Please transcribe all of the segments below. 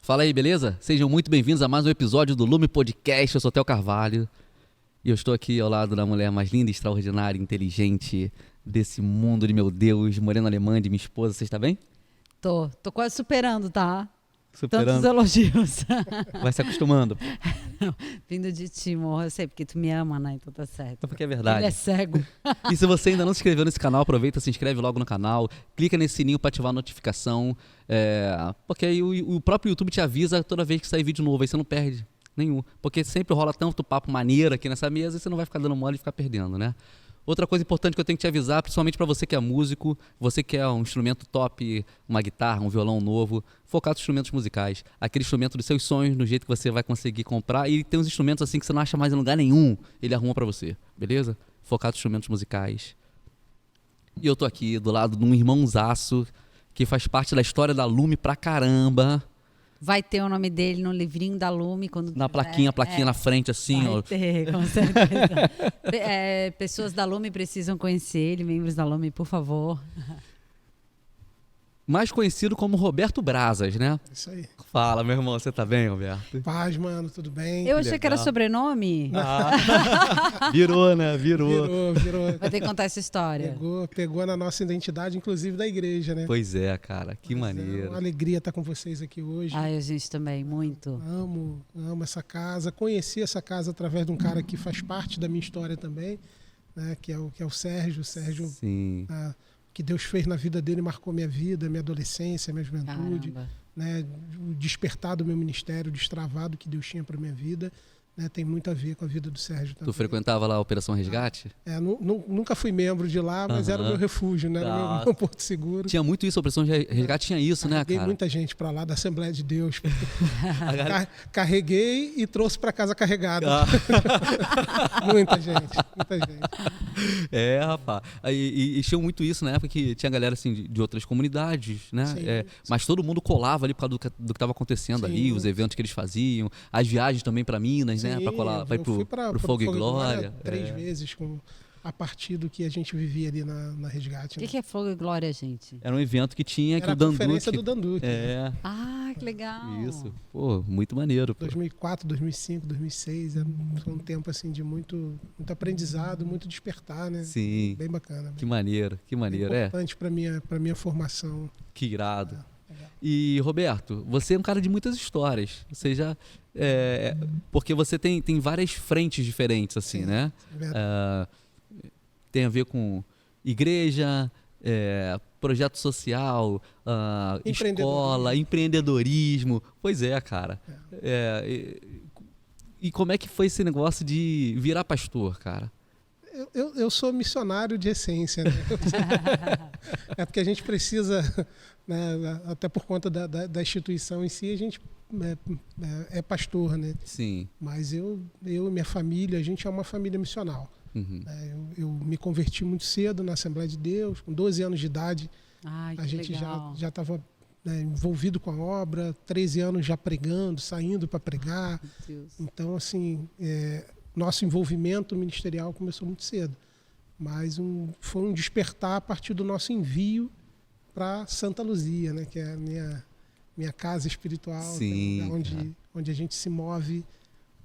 Fala aí, beleza? Sejam muito bem-vindos a mais um episódio do Lume Podcast. Eu sou o Theo Carvalho e eu estou aqui ao lado da mulher mais linda, extraordinária, inteligente desse mundo de meu Deus, Morena Alemã, de minha esposa. Você está bem? Tô quase superando, tá? Superando. Tantos elogios. Vai se acostumando. Vindo de ti, amor. Eu sei, porque tu me ama, né? Então tá certo. É porque é verdade. Ele é cego. E se você ainda não se inscreveu nesse canal, aproveita, se inscreve logo no canal, clica nesse sininho para ativar a notificação, porque aí o próprio YouTube te avisa toda vez que sair vídeo novo, aí você não perde nenhum. Porque sempre rola tanto papo maneiro aqui nessa mesa e você não vai ficar dando mole e ficar perdendo, né? Outra coisa importante que eu tenho que te avisar, principalmente para você que é músico, você que quer um instrumento top, uma guitarra, um violão novo, focar nos instrumentos musicais, aquele instrumento dos seus sonhos, no jeito que você vai conseguir comprar, e tem uns instrumentos assim que você não acha mais em lugar nenhum, ele arruma para você, beleza? Focar nos instrumentos musicais. E eu tô aqui do lado de um irmãozaço que faz parte da história da Lume pra caramba. Vai ter o nome dele no livrinho da Lume. Quando Na plaquinha, na frente, assim, vai ó. ter, com certeza. Pessoas da Lume precisam conhecer ele, membros da Lume, por favor. Mais conhecido como Roberto Brazas, né? Isso aí. Fala, meu irmão, você tá bem, Roberto? Paz, mano, tudo bem? Eu achei que era sobrenome. Virou, né? Virou. Virou. Vai ter que contar essa história. Pegou na nossa identidade, inclusive da igreja, né? Pois é, cara, que maneiro. É uma alegria estar com vocês aqui hoje. Ai, a gente também, muito. Amo essa casa. Conheci essa casa através de um cara que faz parte da minha história também, né? Que é o Sérgio. O Sérgio, sim. Que Deus fez na vida dele, marcou minha vida, minha adolescência, minha juventude. Caramba. Né, o despertar do meu ministério, o destravado que Deus tinha para minha vida, né, tem muito a ver com a vida do Sérgio também. Tu frequentava lá a Operação Resgate? Nunca fui membro de lá, mas era o meu refúgio, né, era o meu porto seguro. Tinha muito isso, a Operação Resgate tinha isso, né, cara? Carreguei muita gente para lá da Assembleia de Deus. Carreguei e trouxe para casa carregada. Muita gente. Rapaz. E tinha muito isso na época que tinha galera assim, de outras comunidades, né? Sim. Mas todo mundo colava ali por causa do que estava acontecendo ali, os eventos que eles faziam, as viagens também para Minas, né? Para colar, vai pro Fogo e Glória. 3 vezes a partir do que a gente vivia ali na Resgate. O que é Fogo e Glória, gente? Era um evento que tinha Era que o a Danduque... conferência do Danduque. Ah, que legal. Isso. Pô, muito maneiro. Pô. 2004, 2005, 2006, foi um tempo assim de muito aprendizado, muito despertar, né? Sim. Bem bacana. Que maneiro. Importante para minha formação. Que irado. E, Roberto, você é um cara de muitas histórias. Você já... porque você tem várias frentes diferentes, assim, Sim, né? Tem a ver com igreja, projeto social, escola, empreendedorismo. Pois é, cara. E como é que foi esse negócio de virar pastor, cara? Eu sou missionário de essência, né? É porque a gente precisa, né, até por conta da instituição em si, a gente é pastor, né? Sim. Mas eu e minha família, a gente é uma família missional. Uhum. Eu me converti muito cedo na Assembleia de Deus, com 12 anos de idade. Ai, A gente legal. já estava envolvido com a obra, 13 anos já pregando, saindo para pregar. Meu Deus. Então, assim, nosso envolvimento ministerial começou muito cedo. Mas foi um despertar a partir do nosso envio para Santa Luzia, né, que é a minha casa espiritual, sim, onde a gente se move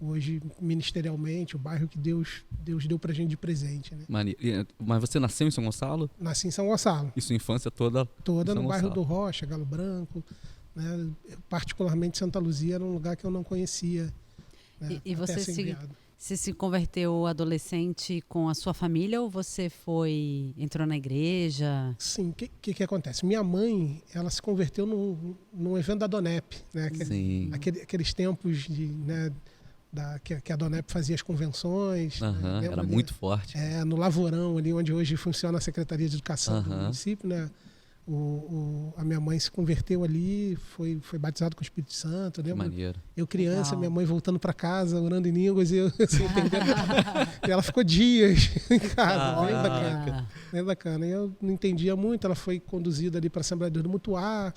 hoje ministerialmente, o bairro que Deus deu pra gente de presente, né? Mas você nasceu em São Gonçalo? Nasci em São Gonçalo. E sua infância toda no bairro do Rocha, Galo Branco, né? Particularmente Santa Luzia era um lugar que eu não conhecia, né? E Até você ser enviado. se converteu adolescente com a sua família ou você entrou na igreja? Sim, o que acontece? Minha mãe, ela se converteu num evento da Donep, né? Sim. Aqueles tempos né, que a Donep fazia as convenções. Né? Era muito forte. No Lavorão, ali onde hoje funciona a Secretaria de Educação do município, né? A minha mãe se converteu ali, foi batizado com o Espírito Santo. Que maneiro. Eu criança, Legal. Minha mãe voltando para casa, orando em línguas, e eu assim, entendendo. E ela ficou dias em casa, bem bacana. E eu não entendia muito, ela foi conduzida ali para a Assembleia de Deus do Mutuá,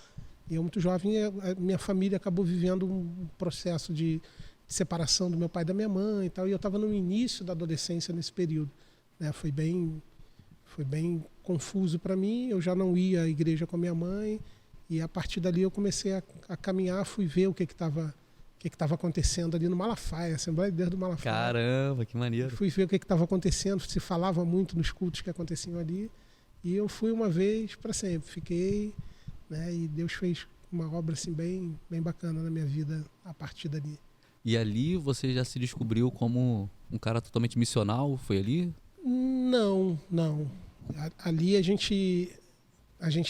e eu muito jovem, a minha família acabou vivendo um processo de separação do meu pai e da minha mãe e tal, e eu estava no início da adolescência nesse período, né? Foi bem confuso para mim. Eu já não ia à igreja com a minha mãe E a partir dali eu comecei a caminhar, fui ver o que estava acontecendo ali no Malafaia, Assembleia de Deus do Malafaia. Caramba, que maneiro. Fui ver o que estava acontecendo, se falava muito nos cultos que aconteciam ali. E eu fui uma vez para sempre, fiquei, né? E Deus fez uma obra assim bem bacana na minha vida a partir dali. E ali você já se descobriu como um cara totalmente missional? Foi ali? Não. Ali a gente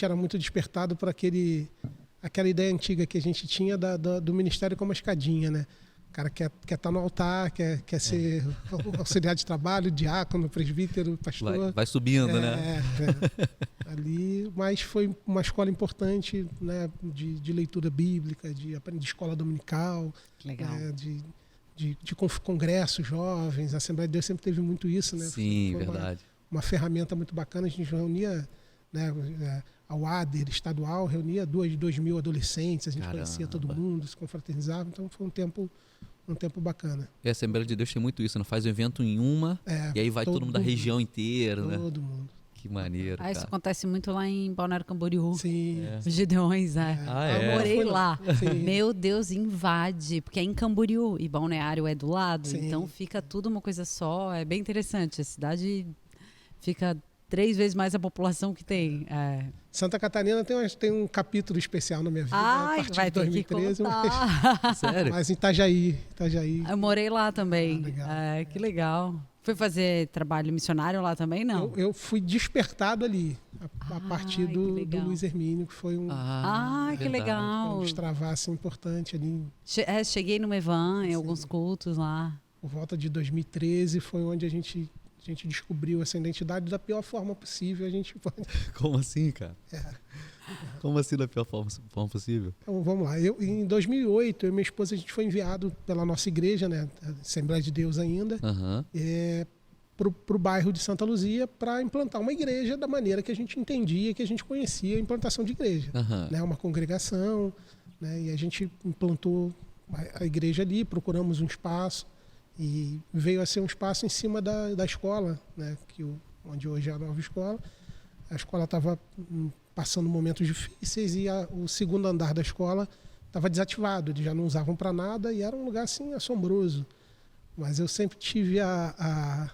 era muito despertado por aquela ideia antiga que a gente tinha do ministério como uma escadinha, né? O cara quer estar no altar, quer ser auxiliar de trabalho, diácono, presbítero, pastor. Vai subindo, né? Ali, mas foi uma escola importante, né? De leitura bíblica, de escola dominical. Legal. De congressos jovens. A Assembleia de Deus sempre teve muito isso, né? Sim, foi verdade. Uma ferramenta muito bacana. A gente reunia, né? A UADER estadual reunia 2.000 adolescentes, a gente conhecia todo mundo, se confraternizava, então foi um tempo bacana. E a Assembleia de Deus tem muito isso, não faz um evento em uma, e aí vai todo mundo da região inteira, né? Todo mundo. Que maneiro, cara. Isso acontece muito lá em Balneário Camboriú. Sim. Os Gideões, Eu morei lá. Sim. Meu Deus, invade, porque é em Camboriú e Balneário é do lado, Sim. então fica tudo uma coisa só, é bem interessante. A cidade fica 3 vezes mais a população que tem. Santa Catarina tem um capítulo especial na minha vida, a partir vai de 2013, Sério? mas em Itajaí. Eu morei lá também. Legal. Que legal. Foi fazer trabalho missionário lá também, não? Eu fui despertado ali, a partir do Luiz Hermínio, que foi um que legal. um extravasio importante ali. Cheguei no Mevan, em alguns cultos lá. Por volta de 2013 foi onde a gente descobriu essa identidade da pior forma possível. A gente pode... Como assim, cara? Como assim da pior forma possível? Então, vamos lá. Em 2008, eu e minha esposa, a gente foi enviado pela nossa igreja, né, a Assembleia de Deus ainda, para o bairro de Santa Luzia para implantar uma igreja da maneira que a gente entendia, que a gente conhecia a implantação de igreja. Né, uma congregação, né, e a gente implantou a igreja ali, procuramos um espaço e veio a ser um espaço em cima da escola, né, onde hoje é a nova escola. A escola estava passando momentos difíceis e o segundo andar da escola estava desativado, eles já não usavam para nada e era um lugar assim assombroso. Mas eu sempre tive a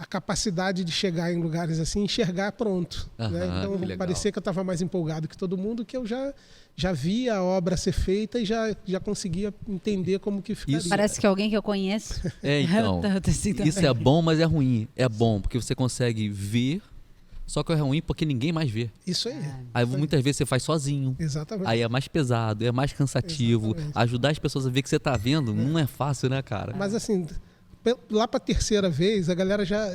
capacidade de chegar em lugares assim e enxergar pronto. Né? Então parecia que eu estava mais empolgado que todo mundo, que eu já via a obra ser feita e já conseguia entender como que ficaria. Isso parece que é alguém que eu conheço. Então, isso é bom, mas é ruim. É bom porque você consegue ver, só que é ruim porque ninguém mais vê. Isso aí. Aí muitas vezes você faz sozinho. Exatamente. Aí é mais pesado, é mais cansativo. Exatamente. Ajudar as pessoas a ver que você tá vendo não é fácil, né, cara? Mas assim, lá para a terceira vez, a galera já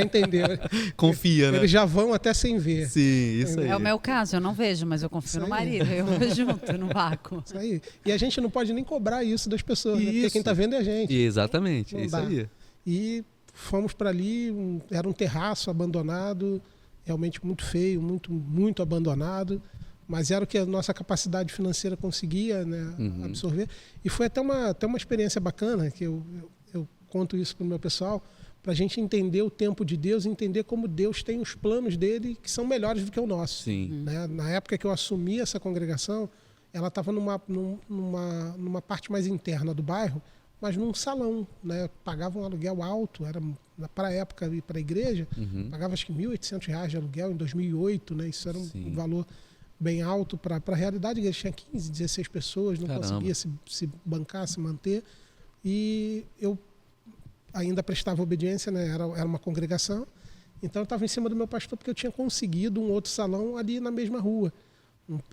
entendeu. Confia, né? Eles já vão até sem ver. Sim, isso aí. É o meu caso, eu não vejo, mas eu confio no marido. Eu vou junto no vácuo. Isso aí. E a gente não pode nem cobrar isso das pessoas, né? Porque quem tá vendo é a gente. Exatamente, é isso aí. E fomos para ali, era um terraço abandonado, realmente muito feio, muito abandonado, mas era o que a nossa capacidade financeira conseguia, né, absorver. E foi até uma experiência bacana, que eu conto isso para o meu pessoal, para a gente entender o tempo de Deus e entender como Deus tem os planos dele que são melhores do que o nosso. Sim. Né? Na época que eu assumi essa congregação, ela estava numa parte mais interna do bairro, mas num salão, né? Pagava um aluguel alto, era para a época e para a igreja, pagava acho que R$ 1.800 de aluguel em 2008, né? Isso era um valor bem alto para a realidade. A igreja tinha 15, 16 pessoas, não conseguia se bancar, se manter. E eu ainda prestava obediência, né? Era uma congregação. Então eu estava em cima do meu pastor porque eu tinha conseguido um outro salão ali na mesma rua.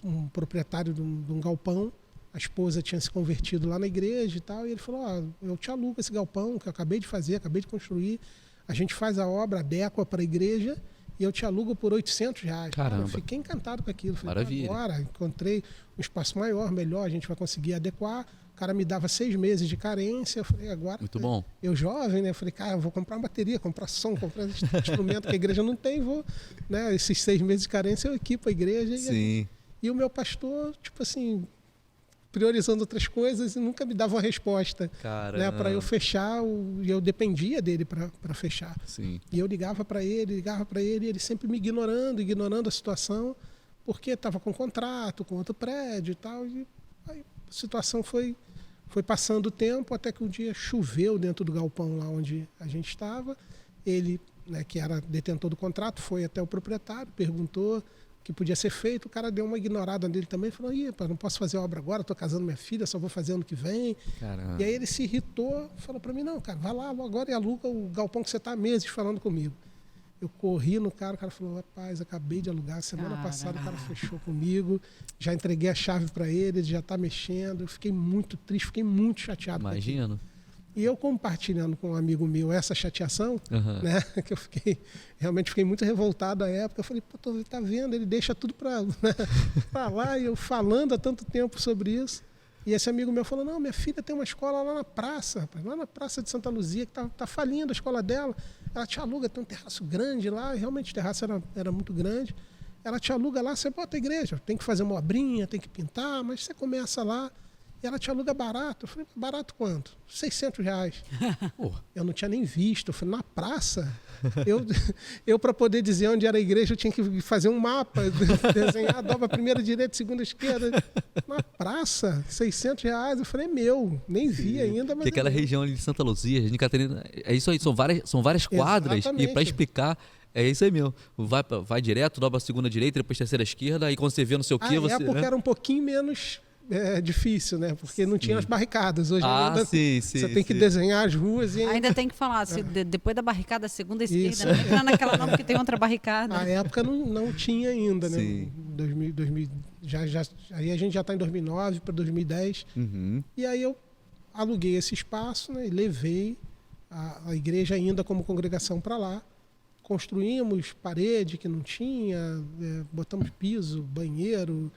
Um proprietário de um galpão, a esposa tinha se convertido lá na igreja e tal, e ele falou, eu te alugo esse galpão que eu acabei de fazer, acabei de construir, a gente faz a obra, adequa para a igreja e eu te alugo por R$800. Caramba. Eu fiquei encantado com aquilo. Falei, maravilha. Agora encontrei um espaço maior, melhor, a gente vai conseguir adequar. O cara me dava 6 meses de carência, eu falei, agora... Muito bom. Eu jovem, né? Eu falei, cara, eu vou comprar uma bateria, comprar som, comprar instrumento que a igreja não tem, vou... Né? Esses 6 meses de carência eu equipo a igreja. Sim. E o meu pastor, tipo assim... priorizando outras coisas e nunca me dava uma resposta, né, para eu fechar, e eu dependia dele para fechar. Sim. E eu ligava para ele, e ele sempre me ignorando a situação, porque estava com contrato, com outro prédio e tal. E aí a situação foi passando o tempo, até que um dia choveu dentro do galpão lá onde a gente estava. Ele, né, que era detentor do contrato, foi até o proprietário, perguntou o que podia ser feito. O cara deu uma ignorada nele também, falou: "Ih, pá, não posso fazer a obra agora, estou casando minha filha, só vou fazer ano que vem." Caramba. E aí ele se irritou, falou para mim: "Não, cara, vai lá agora e aluga o galpão que você está há meses falando comigo." Eu corri no cara, o cara falou: "Rapaz, acabei de alugar, semana passada o cara fechou comigo, já entreguei a chave para ele já está mexendo." Eu fiquei muito triste, fiquei muito chateado. Imagino. E eu compartilhando com um amigo meu essa chateação, né, que eu realmente fiquei muito revoltado à época. Eu falei: "Pô, tá vendo, ele deixa tudo para lá." E eu falando há tanto tempo sobre isso. E esse amigo meu falou: "Não, minha filha tem uma escola lá na praça, rapaz, lá na Praça de Santa Luzia, que tá falindo a escola dela. Ela te aluga, tem um terraço grande lá." E realmente o terraço era muito grande. "Ela te aluga lá, você bota a igreja, tem que fazer uma obrinha, tem que pintar, mas você começa lá. E ela te aluga barato." Eu falei: "Barato quanto?" R$600. Eu não tinha nem visto. Eu falei: "Na praça?" Eu para poder dizer onde era a igreja, eu tinha que fazer um mapa, desenhar, dobra primeira direita, segunda esquerda. Na praça, R$600. Eu falei: "É meu." Nem vi ainda. Mas Porque aquela região ali de Santa Luzia, de Catarina, é isso aí, são várias quadras. Exatamente. E para explicar, é isso aí mesmo. Vai direto, dobra a segunda direita, depois terceira esquerda, aí quando você vê não sei o que, você... época né? era um pouquinho menos difícil, né? Porque não tinha as barricadas. Hoje ainda sim, você tem que desenhar as ruas. E ainda tem que falar, depois da barricada, a segunda esquerda, não entra naquela não, porque tem outra barricada. Na época não tinha ainda, né? Sim. 2000, aí a gente já está em 2009 para 2010. E aí eu aluguei esse espaço, né, e levei a igreja ainda como congregação para lá. Construímos parede que não tinha, botamos piso, banheiro,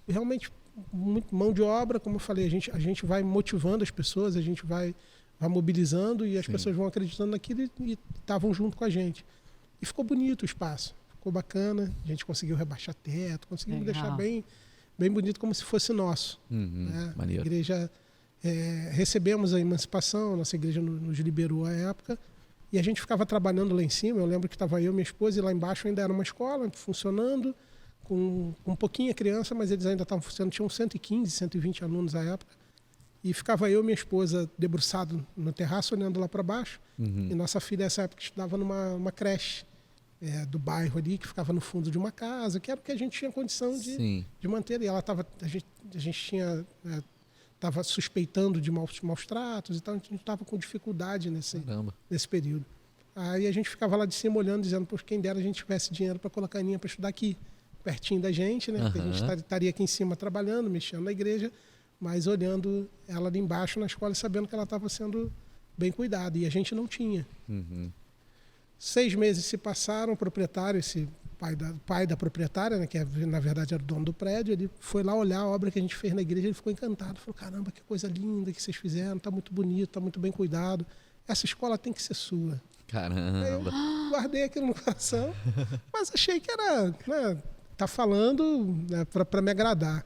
realmente muito mão de obra. Como eu falei, a gente vai motivando as pessoas, a gente vai mobilizando e as pessoas vão acreditando naquilo e estavam junto com a gente. E ficou bonito o espaço, ficou bacana, a gente conseguiu rebaixar teto, conseguimos deixar bem bonito, como se fosse nosso. Né? A igreja, recebemos a emancipação, nossa igreja nos liberou à época, e a gente ficava trabalhando lá em cima. Eu lembro que estava eu e minha esposa, e lá embaixo ainda era uma escola funcionando, com um pouquinho criança, mas eles ainda estavam funcionando, tinham 115, 120 alunos à época. E ficava eu e minha esposa debruçado no terraço, olhando lá para baixo. E nossa filha, nessa época, estudava numa creche do bairro ali, que ficava no fundo de uma casa, que era o que a gente tinha condição de manter. E ela a gente tinha... estava suspeitando de maus tratos e tal, a gente estava com dificuldade nesse período. Aí a gente ficava lá de cima olhando, dizendo: "Por quem dera a gente tivesse dinheiro para colocar a Aninha para estudar aqui, pertinho da gente, né?" Porque a gente estaria aqui em cima trabalhando, mexendo na igreja, mas olhando ela ali embaixo na escola e sabendo que ela estava sendo bem cuidada. E a gente não tinha. 6 meses se passaram, o proprietário, esse pai da proprietária, né, que na verdade era o dono do prédio, ele foi lá olhar a obra que a gente fez na igreja, ele ficou encantado, falou: "Caramba, que coisa linda que vocês fizeram, está muito bonito, está muito bem cuidado, essa escola tem que ser sua." Caramba. Aí eu guardei aquilo no coração, mas achei que era, né, tá falando, né, para me agradar.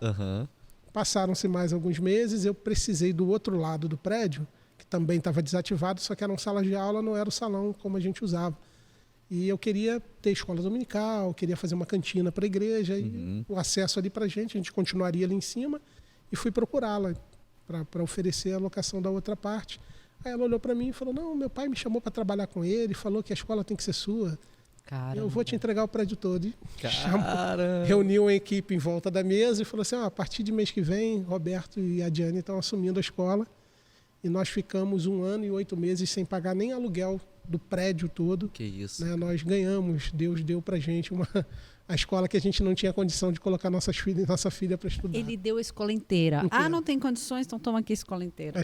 Passaram-se mais alguns meses, eu precisei do outro lado do prédio, que também estava desativado, só que eram salas de aula, não era o salão como a gente usava. E eu queria ter escola dominical, queria fazer uma cantina para a igreja, e o acesso ali para a gente continuaria ali em cima, e fui procurá-la para oferecer a locação da outra parte. Aí ela olhou para mim e falou: "Não, meu pai me chamou para trabalhar com ele, falou que a escola tem que ser sua. Caramba. Eu vou te entregar o prédio todo." E reuniu a equipe em volta da mesa e falou assim: "A partir de mês que vem, Roberto e a Diane estão assumindo a escola." E nós ficamos 1 ano e 8 meses sem pagar nem aluguel do prédio todo. Que isso. Né? Nós ganhamos, Deus deu pra gente a escola que a gente não tinha condição de colocar nossa filha para estudar. Ele deu a escola inteira. Ah, não tem condições, então toma aqui a escola inteira.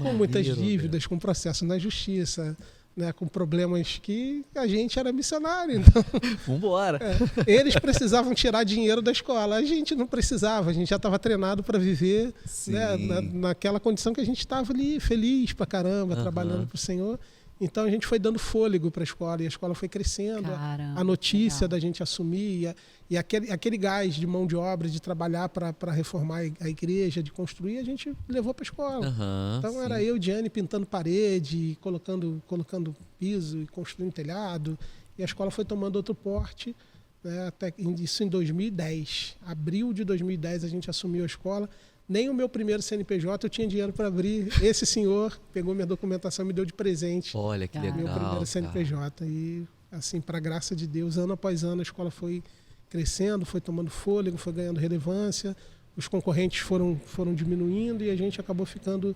Com muitas dívidas, com processo na justiça, né, com problemas que a gente era missionário. Então, vambora. Eles precisavam tirar dinheiro da escola, a gente não precisava, a gente já estava treinado para viver, né, naquela condição que a gente estava ali, feliz pra caramba, trabalhando para o Senhor. Então a gente foi dando fôlego para a escola, e a escola foi crescendo. Caramba, a notícia da gente assumir e aquele gás de mão de obra, de trabalhar para reformar a igreja, de construir, a gente levou para a escola. Então era eu e Diane pintando parede, colocando piso e construindo telhado, e a escola foi tomando outro porte. né, até isso em 2010. Abril de 2010 a gente assumiu a escola. Nem o meu primeiro CNPJ eu tinha dinheiro para abrir. Esse senhor pegou minha documentação e me deu de presente. Olha que legal. Meu primeiro CNPJ. E, assim, para graça de Deus, ano após ano, a escola foi crescendo, foi tomando fôlego, foi ganhando relevância. Os concorrentes foram diminuindo e a gente acabou ficando,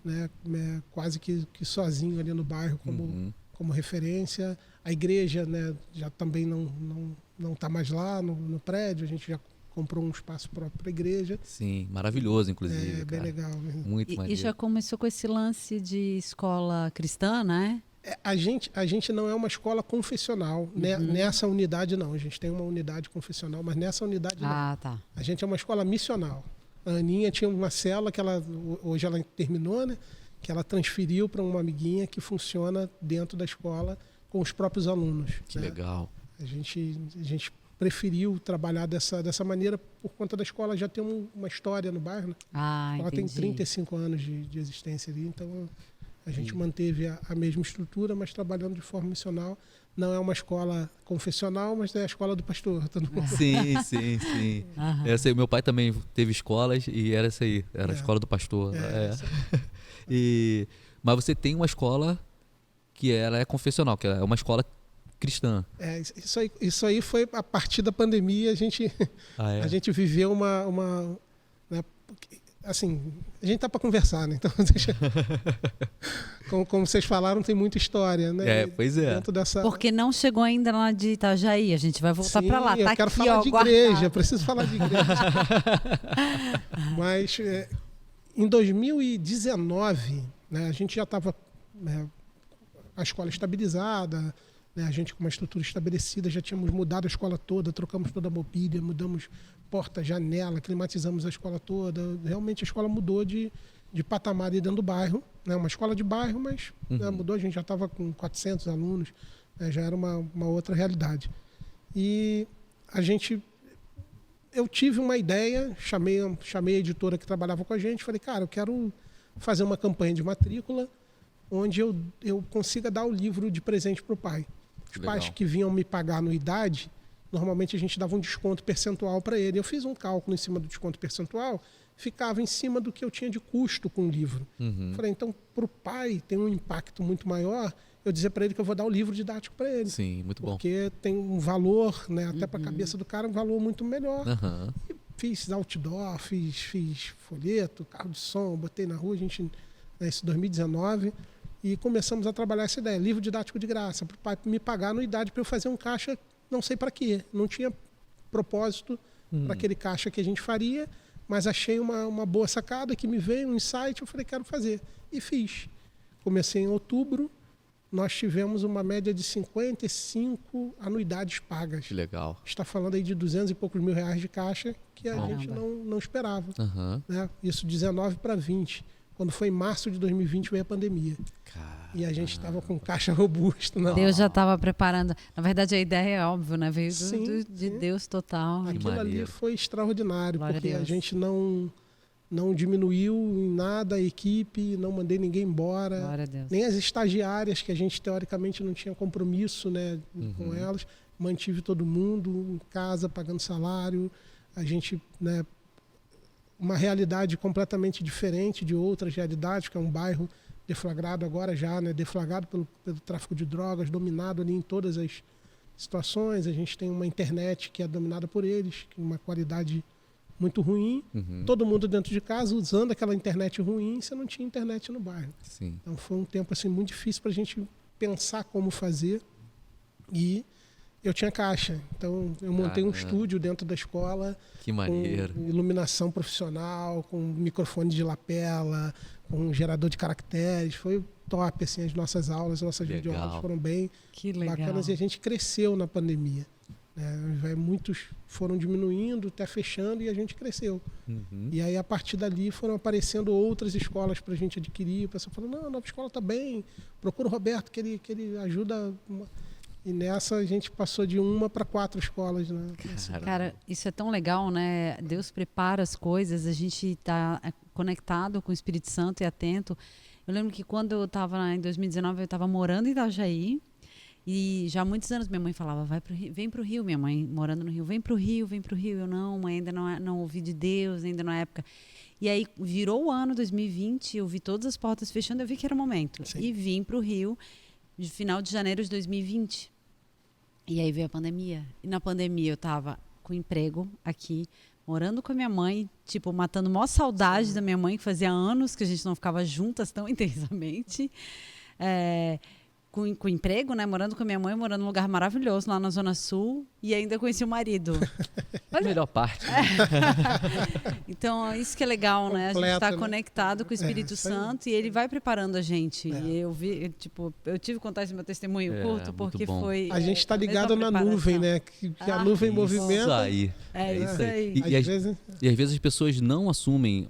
né, quase que sozinho ali no bairro como referência. A igreja, né, já também não está mais lá no prédio. A gente já comprou um espaço próprio para a igreja. Sim, maravilhoso, inclusive. É bem legal. Muito maneiro. E já começou com esse lance de escola cristã, né? A gente não é uma escola confessional. Nessa unidade, não. A gente tem uma unidade confessional, mas nessa unidade, não. Ah, tá. A gente é uma escola missional. A Aninha tinha uma célula que hoje ela terminou, né? Que ela transferiu para uma amiguinha que funciona dentro da escola com os próprios alunos. Que né? legal. A gente preferiu trabalhar dessa maneira por conta da escola já ter uma história no bairro. Né? Ah, Ela tem entendi. 35 anos de existência ali, então a gente manteve a mesma estrutura, mas trabalhando de forma missional. Não é uma escola confessional, mas é a escola do pastor. Todo mundo. Sim, sim, sim. Essa aí, meu pai também teve escolas e era essa aí, era a escola do pastor. Mas você tem uma escola que ela é confessional, que é uma escola cristã. Isso aí foi a partir da pandemia, a gente viveu uma né, assim, a gente tá para conversar, né? Então, como vocês falaram, tem muita história, né? Pois é. Dentro dessa... Porque não chegou ainda lá de Itajaí, a gente vai voltar para lá. Tá, eu quero aqui, falar ó, de guardado. igreja, preciso falar de igreja. Mas em 2019, né, a gente já estava a escola estabilizada, né, a gente com uma estrutura estabelecida, já tínhamos mudado a escola toda, trocamos toda a mobília, mudamos porta, janela, climatizamos a escola toda. Realmente a escola mudou de patamar ali dentro do bairro. Né, uma escola de bairro, mas né, mudou, a gente já estava com 400 alunos, né, já era uma outra realidade. E eu tive uma ideia, chamei a editora que trabalhava com a gente, falei, cara, eu quero fazer uma campanha de matrícula onde eu consiga dar o livro de presente para o pai. Os pais que vinham me pagar anuidade, normalmente a gente dava um desconto percentual para ele. Eu fiz um cálculo em cima do desconto percentual, ficava em cima do que eu tinha de custo com o livro. Falei, então, para o pai tem um impacto muito maior, eu dizer para ele que eu vou dar o livro didático para ele. Sim, muito bom. Porque tem um valor, né, até para a cabeça do cara, um valor muito melhor. E fiz outdoor, fiz folheto, carro de som, botei na rua, isso em 2019, e começamos a trabalhar essa ideia, livro didático de graça, para o pai me pagar anuidade para eu fazer um caixa, não sei para quê, não tinha propósito para aquele caixa que a gente faria, mas achei uma boa sacada que me veio, um insight, eu falei, quero fazer. E fiz. Comecei em outubro, nós tivemos uma média de 55 anuidades pagas. Que legal. Está falando aí de 200 e poucos mil reais de caixa que a gente não esperava. Né? Isso 19 para 20. Quando foi em março de 2020 veio a pandemia. Caramba. E a gente estava com caixa robusto. Não. Deus já estava preparando. Na verdade, a ideia é óbvia, né? Veio de sim. Deus total. Aquilo ali foi extraordinário, Glória porque a Deus. a gente não diminuiu em nada a equipe, não mandei ninguém embora. Glória a Deus. Nem as estagiárias, que a gente teoricamente não tinha compromisso, né, com elas. Mantive todo mundo em casa, pagando salário. A gente, né, uma realidade completamente diferente de outras realidades, que é um bairro deflagrado agora já, né, deflagrado pelo tráfico de drogas, dominado ali em todas as situações. A gente tem uma internet que é dominada por eles, que uma qualidade muito ruim. Todo mundo dentro de casa usando aquela internet ruim, você não tinha internet no bairro. Sim. Então foi um tempo assim muito difícil para a gente pensar como fazer. E eu tinha caixa, então eu montei um estúdio dentro da escola. Que maneiro. Com iluminação profissional, com microfone de lapela, com um gerador de caracteres. Foi top, assim, as nossas aulas, as nossas videoaulas foram bem bacanas e a gente cresceu na pandemia. Muitos foram diminuindo, até fechando, e a gente cresceu. E aí, a partir dali, foram aparecendo outras escolas para a gente adquirir. O pessoal falou, não, a nova escola está bem, procura o Roberto, que ele ajuda. E nessa a gente passou de 1 para 4 escolas. Né? Cara, isso é tão legal, né? Deus prepara as coisas, a gente está conectado com o Espírito Santo e atento. Eu lembro que quando eu estava em 2019, eu estava morando em Itajaí, E já há muitos anos minha mãe falava, vai pro Rio, vem pro Rio, minha mãe morando no Rio, vem pro Rio, vem pro Rio. Eu não, mãe, ainda não ouvi de Deus, ainda na época. E aí virou o ano 2020, eu vi todas as portas fechando, eu vi que era o momento. Sim. E vim pro Rio no final de janeiro de 2020. E aí veio a pandemia. E na pandemia eu tava com emprego aqui, morando com a minha mãe, tipo, matando a maior saudade da minha mãe, que fazia anos que a gente não ficava juntas tão intensamente. Com emprego, né? Morando com a minha mãe, morando num lugar maravilhoso lá na Zona Sul, e ainda conheci o marido. A melhor parte. Então, isso que é legal, né? A gente está Né? conectado com o Espírito Santo e ele vai preparando a gente. É. E eu tive que contar esse meu testemunho curto, porque bom. foi. A gente está ligado na preparação. nuvem, né? Que a nuvem Isso movimenta. aí. É isso aí. E Às vezes, às vezes as pessoas não assumem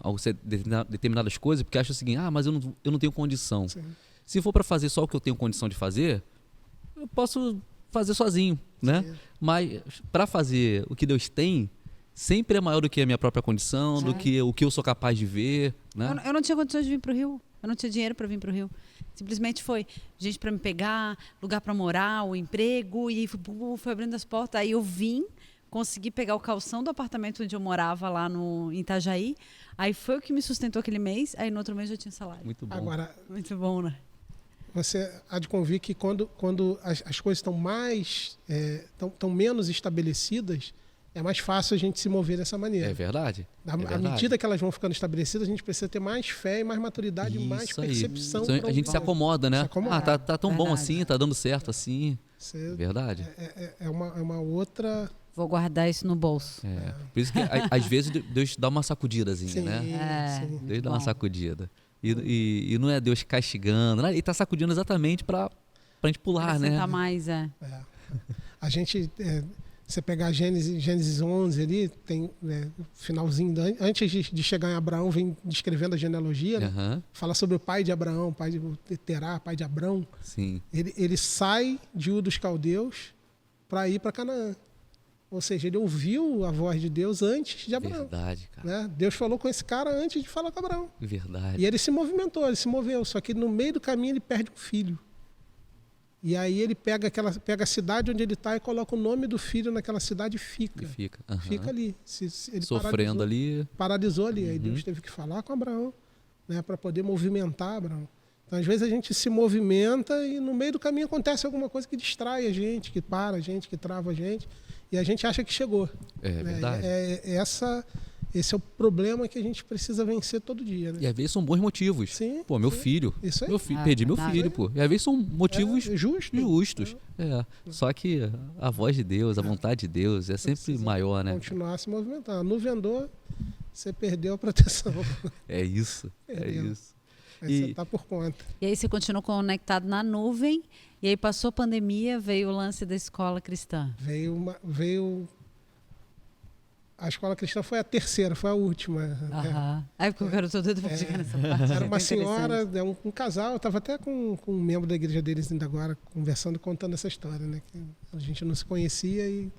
determinadas coisas porque acham o seguinte, mas eu não tenho condição. sim. Se for para fazer só o que eu tenho condição de fazer, eu posso fazer sozinho, né? Sim. Mas para fazer o que Deus tem, sempre é maior do que a minha própria condição, do que o que eu sou capaz de ver, né? Eu não tinha condições de vir para o Rio. Eu não tinha dinheiro para vir para o Rio. Simplesmente foi gente para me pegar, lugar para morar, o emprego, e foi abrindo as portas. Aí eu vim, consegui pegar o calção do apartamento onde eu morava lá em Itajaí. Aí foi o que me sustentou aquele mês. Aí no outro mês eu tinha salário. Muito bom. Agora, Muito bom, né? você há de convir que quando as coisas estão estão menos estabelecidas, é mais fácil a gente se mover dessa maneira. É verdade. À medida que elas vão ficando estabelecidas, a gente precisa ter mais fé e mais maturidade, e mais Isso aí. percepção. Então, a gente se acomoda, né? Se acomoda. Tá tão bom Verdade. assim, tá dando certo assim. Verdade. É uma outra. Vou guardar isso no bolso. Por isso que às vezes Deus dá uma sacudidazinha, Sim, né? sim. Deus dá Bom. uma sacudida. E não é Deus castigando, né? Ele tá sacudindo exatamente pra gente pular, né? Acrescentar mais, A gente, você pegar Gênesis 11 ali, tem finalzinho, antes de chegar em Abraão, vem descrevendo a genealogia, né? Aham, Fala sobre o pai de Abraão, pai de Terá, pai de Abrão. sim. Ele sai de Ur dos Caldeus para ir para Canaã. Ou seja, ele ouviu a voz de Deus antes de Abraão. Verdade, cara. Né? Deus falou com esse cara antes de falar com Abraão. Verdade. E ele se moveu. Só que no meio do caminho ele perde um filho. E aí ele pega a cidade onde ele está e coloca o nome do filho naquela cidade e fica. E fica. Aham. Fica ali. Ele Sofrendo ali. Paralisou ali. Aí Deus teve que falar com Abraão, né, para poder movimentar Abraão. Então, às vezes a gente se movimenta e no meio do caminho acontece alguma coisa que distrai a gente, que para a gente, que trava a gente. E a gente acha que chegou. É né? verdade. Esse é o problema que a gente precisa vencer todo dia. Né? E às vezes são bons motivos. Sim, Pô, meu sim. filho. Isso aí. Meu filho, Ah, perdi meu verdade. filho, pô. E às vezes são motivos É justo. justos. Só que a voz de Deus, a vontade de Deus é sempre Precisa maior, né? Continuar se movimentando. A nuvem andou, você perdeu a proteção. É isso. É Perdeu. isso. Aí E- você está por conta. E aí você continuou conectado na nuvem, e aí passou a pandemia, veio o lance da escola cristã. Veio. A escola cristã foi a terceira, foi a última. Aham. Aí porque eu quero todo doido pra chegar nessa parte. Era uma é senhora, um casal, eu estava até com um membro da igreja deles ainda agora, conversando, contando essa história, né? Que a gente não se conhecia e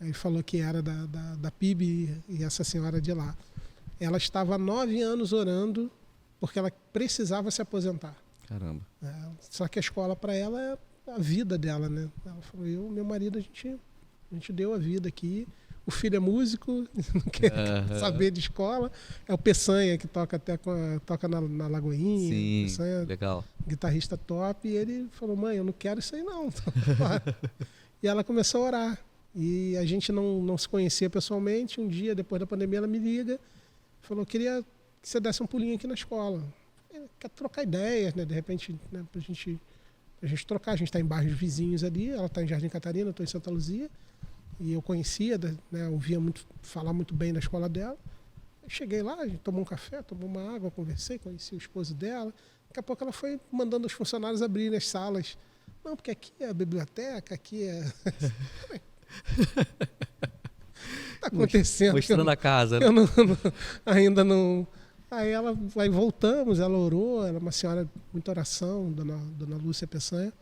aí falou que era da PIB e essa senhora de lá. Ela estava há 9 anos orando porque ela precisava se aposentar. Caramba. Só que a escola para ela é a vida dela, né? Ela falou, eu e meu marido, a gente deu a vida aqui. O filho é músico, não quer saber de escola. É o Peçanha, que toca na Lagoinha. Sim, Peçanha, legal. guitarrista top. E ele falou, mãe, eu não quero isso aí não. E ela começou a orar. E a gente não se conhecia pessoalmente. Um dia, depois da pandemia, ela me liga. Falou, queria que você desse um pulinho aqui na escola. Quer trocar ideias, né? De repente, né, pra gente trocar. A gente está em bairros vizinhos ali. Ela está em Jardim Catarina, eu estou em Santa Luzia. E eu conhecia, né, ouvia falar muito bem da escola dela. Eu cheguei lá, a gente tomou um café, tomou uma água, conversei, conheci o esposo dela. Daqui a pouco ela foi mandando os funcionários abrirem as salas. Não, porque aqui é a biblioteca, aqui é... Está acontecendo. Mostrando a casa. né? Eu ainda não... Aí aí voltamos, ela orou, ela é uma senhora de muita oração, dona Lúcia Peçanha.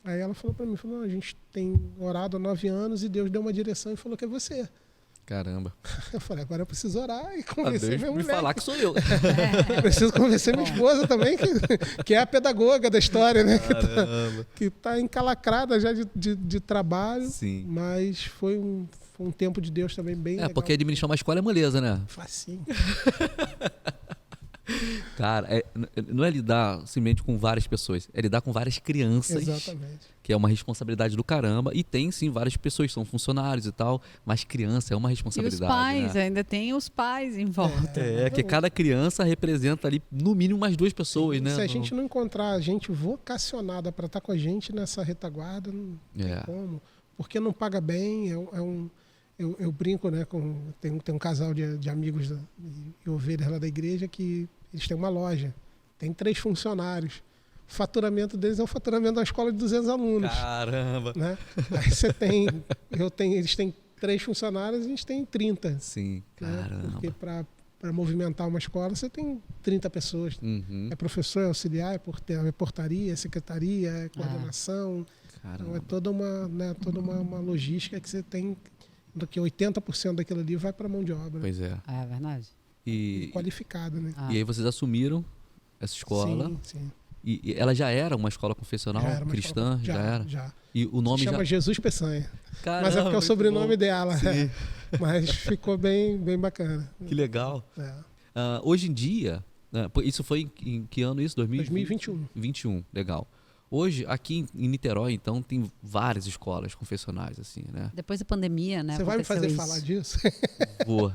Aí ela falou para mim, a gente tem orado há 9 anos e Deus deu uma direção e falou que é você. Caramba. Eu falei, agora eu preciso orar e Ah, convencer Deus minha me mulher. falar que sou eu. Eu preciso convencer minha esposa também, que é a pedagoga da história, né? Caramba. Que tá encalacrada já de trabalho. Sim. Mas foi um tempo de Deus também bem legal. Porque administrar uma escola é moleza, né? Facinho. Cara, não é lidar simplesmente com várias pessoas, é lidar com várias crianças, Exatamente. que é uma responsabilidade do caramba. E tem sim várias pessoas que são funcionários e tal, mas criança é uma E responsabilidade. os pais, né? ainda tem os pais em volta. Que cada criança representa ali no mínimo umas 2 pessoas, né? Se a gente não encontrar gente vocacionada para estar com a gente nessa retaguarda, não tem como. Porque não paga bem, eu brinco, né? Tem um casal de amigos e ovelhas lá da igreja que eles têm uma loja, tem 3 funcionários. O faturamento deles é o faturamento da escola de 200 alunos. Caramba! Né? Aí eles têm 3 funcionários e a gente tem 30. Sim, caramba. Né? Porque para movimentar uma escola você tem 30 pessoas. Uhum. É professor, é auxiliar, é portaria, é secretaria, é coordenação. Então é toda uma logística que você tem, do que 80% daquilo ali vai para a mão de obra. Pois é. É verdade. E Qualificado, né? aí vocês assumiram essa escola. Sim, sim. E ela já era uma escola confessional Já era uma cristã? escola- Já era? Já. E o nome Se chama já... Jesus Peçanha. Caramba, Mas é porque é o muito sobrenome bom. dela. Sim. Mas ficou bem bacana. Que legal. É. Hoje em dia, isso foi em que ano isso? 2021. 21, legal. Hoje, aqui em Niterói, então, tem várias escolas confessionais, assim, né? Depois da pandemia, né? Você vai me aconteceu fazer isso. falar disso? Vou.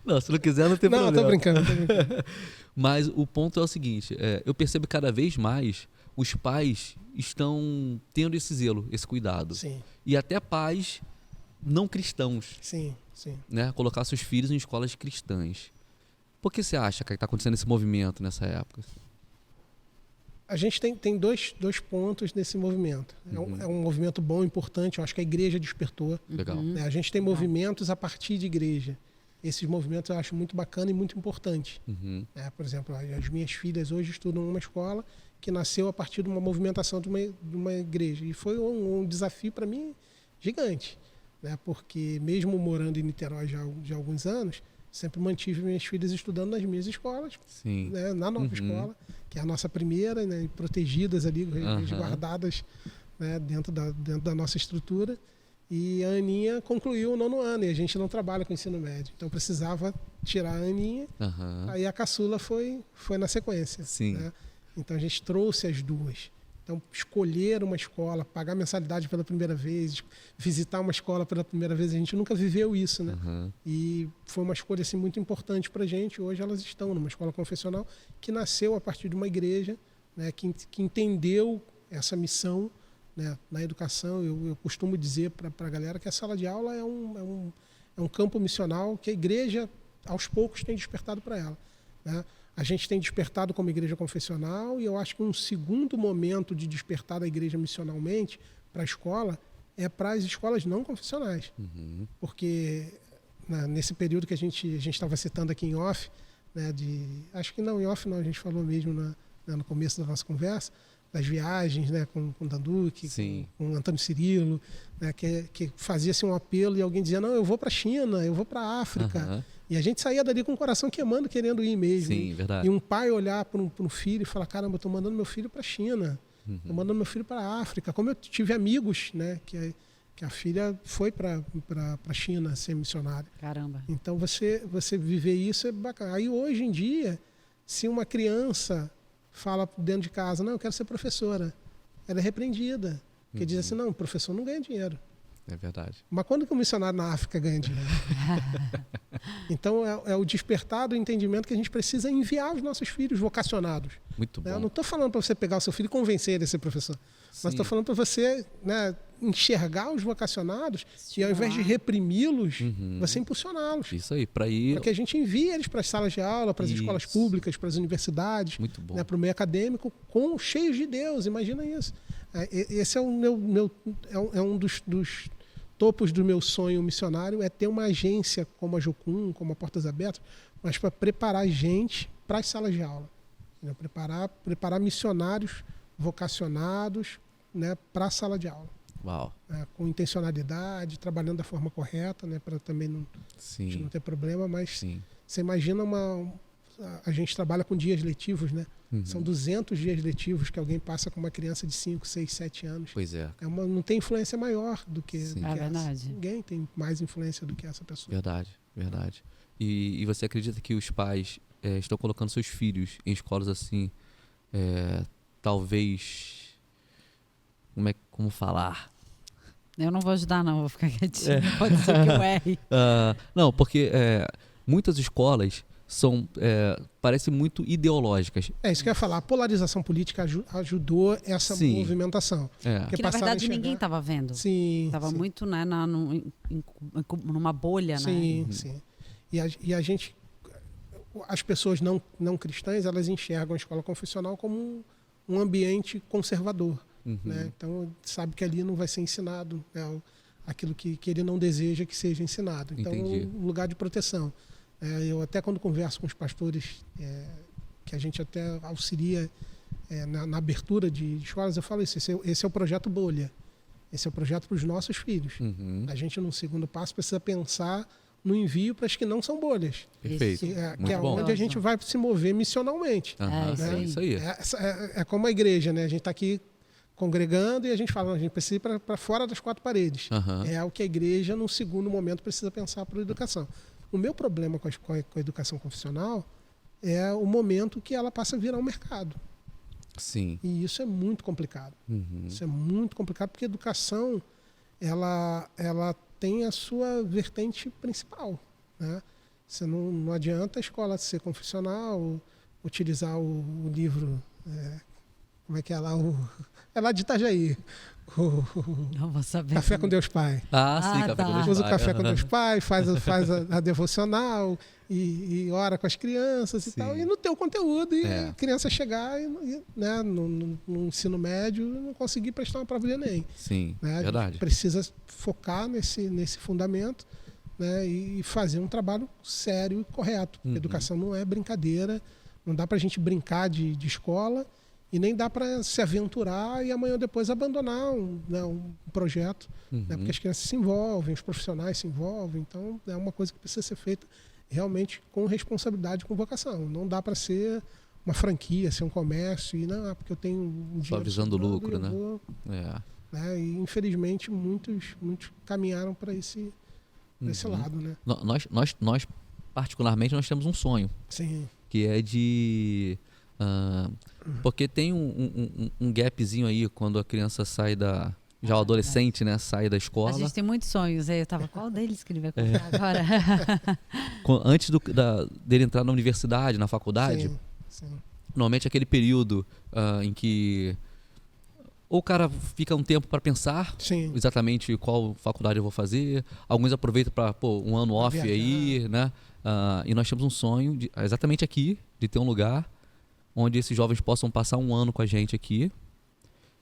Não, se não quiser, não tem Não, problema. tô brincando. Mas o ponto é o seguinte, eu percebo que cada vez mais os pais estão tendo esse zelo, esse cuidado. Sim, E até pais não cristãos, sim, sim. né? Colocar seus filhos em escolas cristãs. Por que você acha que está acontecendo esse movimento nessa época? A gente tem dois pontos nesse movimento. É um movimento bom, importante. Eu acho que a igreja despertou. Legal. Né? A gente tem movimentos a partir de igreja. Esses movimentos eu acho muito bacana e muito importante. Uhum. Por exemplo, as minhas filhas hoje estudam numa escola que nasceu a partir de uma movimentação de uma igreja. E foi um desafio para mim gigante. Né? Porque mesmo morando em Niterói já há alguns anos, sempre mantive minhas filhas estudando nas minhas escolas, Sim. né? Na nova escola, que é a nossa primeira, né? Protegidas ali, resguardadas, né? dentro da nossa estrutura. E a Aninha concluiu o 9º ano e a gente não trabalha com ensino médio. Então precisava tirar a Aninha, aí a caçula foi na sequência. Sim. Né? Então a gente trouxe as duas. Então escolher uma escola, pagar mensalidade pela primeira vez, visitar uma escola pela primeira vez, a gente nunca viveu isso, né? E foi uma escolha assim, muito importante para a gente. Hoje elas estão numa escola confessional que nasceu a partir de uma igreja, né? que entendeu essa missão, né? Na educação. Eu costumo dizer para a galera que a sala de aula é um campo missional que a igreja, aos poucos, tem despertado para ela. Né? A gente tem despertado como igreja confessional e eu acho que um segundo momento de despertar da igreja missionalmente para a escola é para as escolas não confessionais. Porque nesse período que a gente estava citando aqui em off, né, acho que não, em off não, a gente falou mesmo no começo da nossa conversa, das viagens, né, com o Danduque, com o Antônio Cirilo, né, que fazia-se um apelo e alguém dizia, não, eu vou para a China, eu vou para a África. E a gente saía dali com o coração queimando, querendo ir mesmo. Sim, verdade. E um pai olhar para um filho e falar, caramba, eu estou mandando meu filho para a China, estou mandando meu filho para a África. Como eu tive amigos, né, que a filha foi para a China ser missionária. Caramba. Então você viver isso é bacana. Aí hoje em dia, se uma criança fala dentro de casa, não, eu quero ser professora, ela é repreendida. Porque diz assim, não, o professor não ganha dinheiro. É verdade. Mas quando que um missionário na África ganha dinheiro? Então é o despertar do entendimento que a gente precisa enviar os nossos filhos vocacionados. Muito bom. Eu não estou falando para você pegar o seu filho e convencer ele a ser professor. Mas estou falando para você, né, enxergar os vocacionados e ao invés de reprimi-los, você impulsioná-los. Isso aí, para ir... Para que a gente envie eles para as salas de aula, para as escolas públicas, para as universidades, Muito bom. né, para o meio acadêmico, cheios de Deus. Imagina isso. Esse é um dos topos do meu sonho missionário, é ter uma agência como a Jocum, como a Portas Abertas, mas para preparar gente para as salas de aula. Né? Preparar missionários vocacionados, né, para a sala de aula. Uau. Com intencionalidade, trabalhando da forma correta, né, para também não, a gente não ter problema, mas Sim. você imagina a gente trabalha com dias letivos, né? Uhum. São 200 dias letivos que alguém passa com uma criança de 5, 6, 7 anos. Pois é. Não tem influência maior do que, Sim. do que essa. Verdade. Ninguém tem mais influência do que essa pessoa. Verdade. E você acredita que os pais estão colocando seus filhos em escolas assim, talvez... Como falar? Eu não vou ajudar, não, vou ficar quietinho. Pode ser que eu erre. Não, porque muitas escolas parecem muito ideológicas. É isso que eu ia falar. A polarização política ajudou essa Sim. movimentação. Que na verdade ninguém estava vendo. Sim. Estava sim. muito, né, numa bolha, sim, né? Sim. E a gente, as pessoas não cristãs, elas enxergam a escola confessional como um ambiente conservador. Uhum. Né? Então, sabe que ali não vai ser ensinado, né, aquilo que ele não deseja que seja ensinado. Então, Entendi. um lugar de proteção. Eu até quando converso com os pastores, que a gente até auxilia na abertura de escolas, eu falo isso, esse é o projeto Bolha. Esse é o projeto para os nossos filhos. Uhum. A gente, num segundo passo, precisa pensar no envio para as que não são bolhas. Perfeito. Que é onde a gente vai se mover missionalmente. Isso aí. É como a igreja, né? A gente está aqui congregando e a gente fala, a gente precisa ir para fora das 4 paredes. É o que a igreja, num segundo momento, precisa pensar para a educação. O meu problema com a educação confessional é o momento que ela passa a virar um mercado. Sim. E isso é muito complicado. Uhum. Isso é muito complicado porque a educação ela tem a sua vertente principal. Né? Você não adianta a escola ser confessional, utilizar o livro... como é que é lá? É lá de Itajaí. Não vou saber. Café com Deus Pai. Sim, tá. Café com Deus Usa o Pai. Café com Deus Pai, faz a devocional e ora com as crianças e tal. E não ter o conteúdo e a criança chegar né, no ensino médio e não conseguir prestar uma prova de Enem. Sim, Né? A verdade. gente precisa focar nesse fundamento, né, e fazer um trabalho sério e correto. Uhum. Educação não é brincadeira, não dá para a gente brincar de escola e nem dá para se aventurar e amanhã ou depois abandonar um projeto, Uhum. né, porque as crianças se envolvem, os profissionais se envolvem, então é uma coisa que precisa ser feita realmente com responsabilidade, com vocação. Não dá para ser uma franquia, ser um comércio e não, porque eu tenho um dinheiro Só visando sobrando, lucro, né? Né? E infelizmente muitos caminharam para esse lado, né? Nós particularmente nós temos um sonho, Sim. que é de porque tem um gapzinho aí quando a criança sai já o adolescente, né, sai da escola. A gente tem muitos sonhos. Eu tava, qual deles que ele vai comprar agora? Antes dele entrar na universidade, na faculdade, Sim. normalmente aquele período em que ou o cara fica um tempo para pensar exatamente qual faculdade eu vou fazer. Alguns aproveitam para um ano off aí, né? E nós temos um sonho, exatamente aqui, de ter um lugar onde esses jovens possam passar um ano com a gente aqui,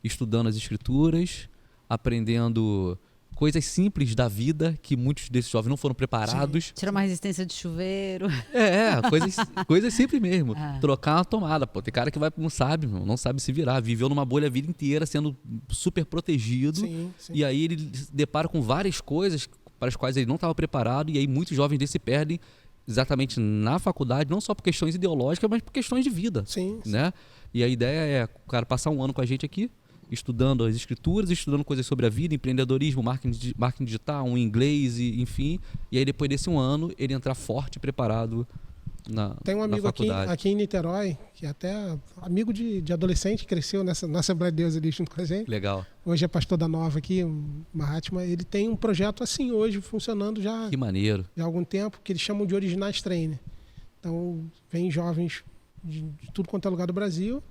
estudando as escrituras, aprendendo coisas simples da vida que muitos desses jovens não foram preparados. Tirar uma resistência de chuveiro. Coisas simples mesmo. Trocar uma tomada. Pô, tem cara que não sabe se virar. Viveu numa bolha a vida inteira sendo super protegido. Sim. E aí ele se depara com várias coisas para as quais ele não estava preparado. E aí muitos jovens desse se perdem exatamente na faculdade, não só por questões ideológicas, mas por questões de vida. Sim. Né? E a ideia é o cara passar um ano com a gente aqui, estudando as escrituras, estudando coisas sobre a vida, empreendedorismo, marketing digital, inglês, enfim. E aí depois desse um ano, ele entrar forte e preparado na Tem um amigo faculdade. aqui em Niterói, que é até amigo de adolescente, cresceu na Assembleia de Deus ali junto com a gente. Legal. Hoje é pastor da Nova aqui, o Mahatma. Ele tem um projeto assim hoje, funcionando já Que maneiro. há algum tempo, que eles chamam de Originais Trainer. Então, vem jovens de tudo quanto é lugar do Brasil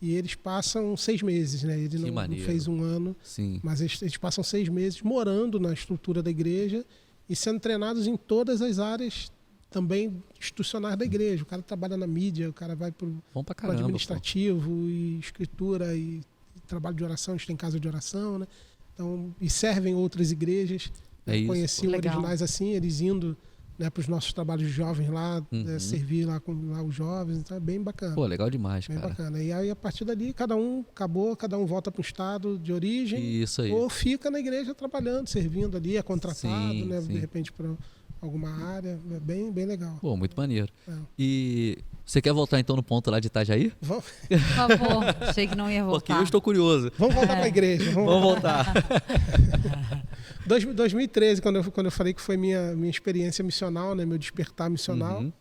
e eles passam 6 meses, né? Ele não fez um ano, Sim. mas eles passam 6 meses morando na estrutura da igreja e sendo treinados em todas as áreas também institucionais da igreja. O cara trabalha na mídia, o cara vai para o administrativo e escritura e trabalho de oração, a gente tem casa de oração, né? Então, e servem outras igrejas. Eu conheci Originais assim, eles indo, né, para os nossos trabalhos de jovens lá, servir lá com lá os jovens, então é bem bacana. Pô, legal demais, Bem cara. bacana. E aí, a partir dali, cada um volta para o estado de origem. Isso aí. Ou fica na igreja trabalhando, servindo ali, é contratado, Sim, né? sim. De repente para alguma área. É bem, bem legal. Pô, muito maneiro. É. E você quer voltar então no ponto lá de Itajaí? Vamos, Por favor, achei que não ia Porque voltar. eu estou curioso. vamos voltar para a igreja. Vamos voltar. 2013, quando eu falei que foi minha experiência missional, né? Meu despertar missional. Uhum.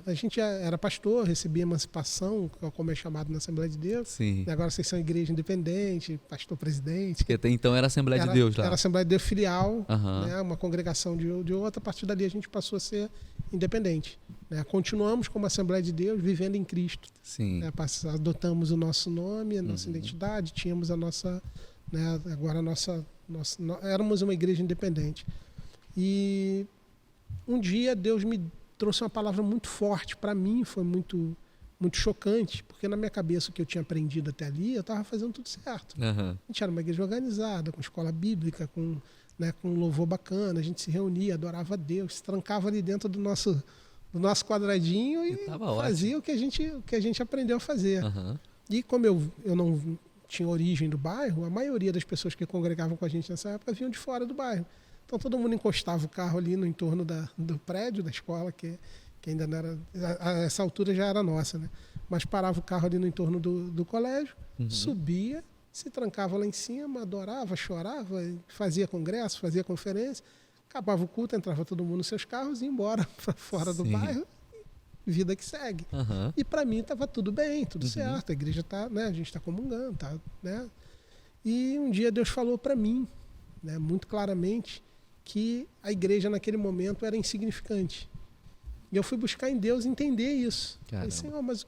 A gente já era pastor, recebia emancipação, como é chamado na Assembleia de Deus. Sim. E agora vocês são igreja independente, pastor presidente. Porque até então era Assembleia de Deus lá. Era Assembleia de Deus filial, Aham. né, uma congregação de outra. A partir dali a gente passou a ser independente. Né? Continuamos como Assembleia de Deus, vivendo em Cristo. Sim. Né? Adotamos o nosso nome, a nossa Uhum. identidade, tínhamos a nossa... Né, agora éramos uma igreja independente. E um dia Deus me trouxe uma palavra muito forte. Para mim foi muito, muito chocante, porque na minha cabeça o que eu tinha aprendido até ali, eu estava fazendo tudo certo. Aham. A gente era uma igreja organizada, com escola bíblica, com um louvor bacana, a gente se reunia, adorava a Deus, se trancava ali dentro do nosso quadradinho e tava fazia o que a gente aprendeu a fazer. Aham. E como eu não tinha origem do bairro, a maioria das pessoas que congregavam com a gente nessa época vinham de fora do bairro. Então todo mundo encostava o carro ali no entorno do prédio da escola, que ainda não era... A essa altura já era nossa, né? Mas parava o carro ali no entorno do colégio, subia, se trancava lá em cima, adorava, chorava, fazia congresso, fazia conferência, acabava o culto, entrava todo mundo nos seus carros e ia embora para fora do Sim. bairro. Vida que segue. Aham. E para mim estava tudo bem, tudo certo. A igreja tá, né? A gente está comungando, tá, né? E um dia Deus falou para mim, né? Muito claramente, que a igreja naquele momento era insignificante. E eu fui buscar em Deus entender isso. Caramba. Falei, Senhor, mas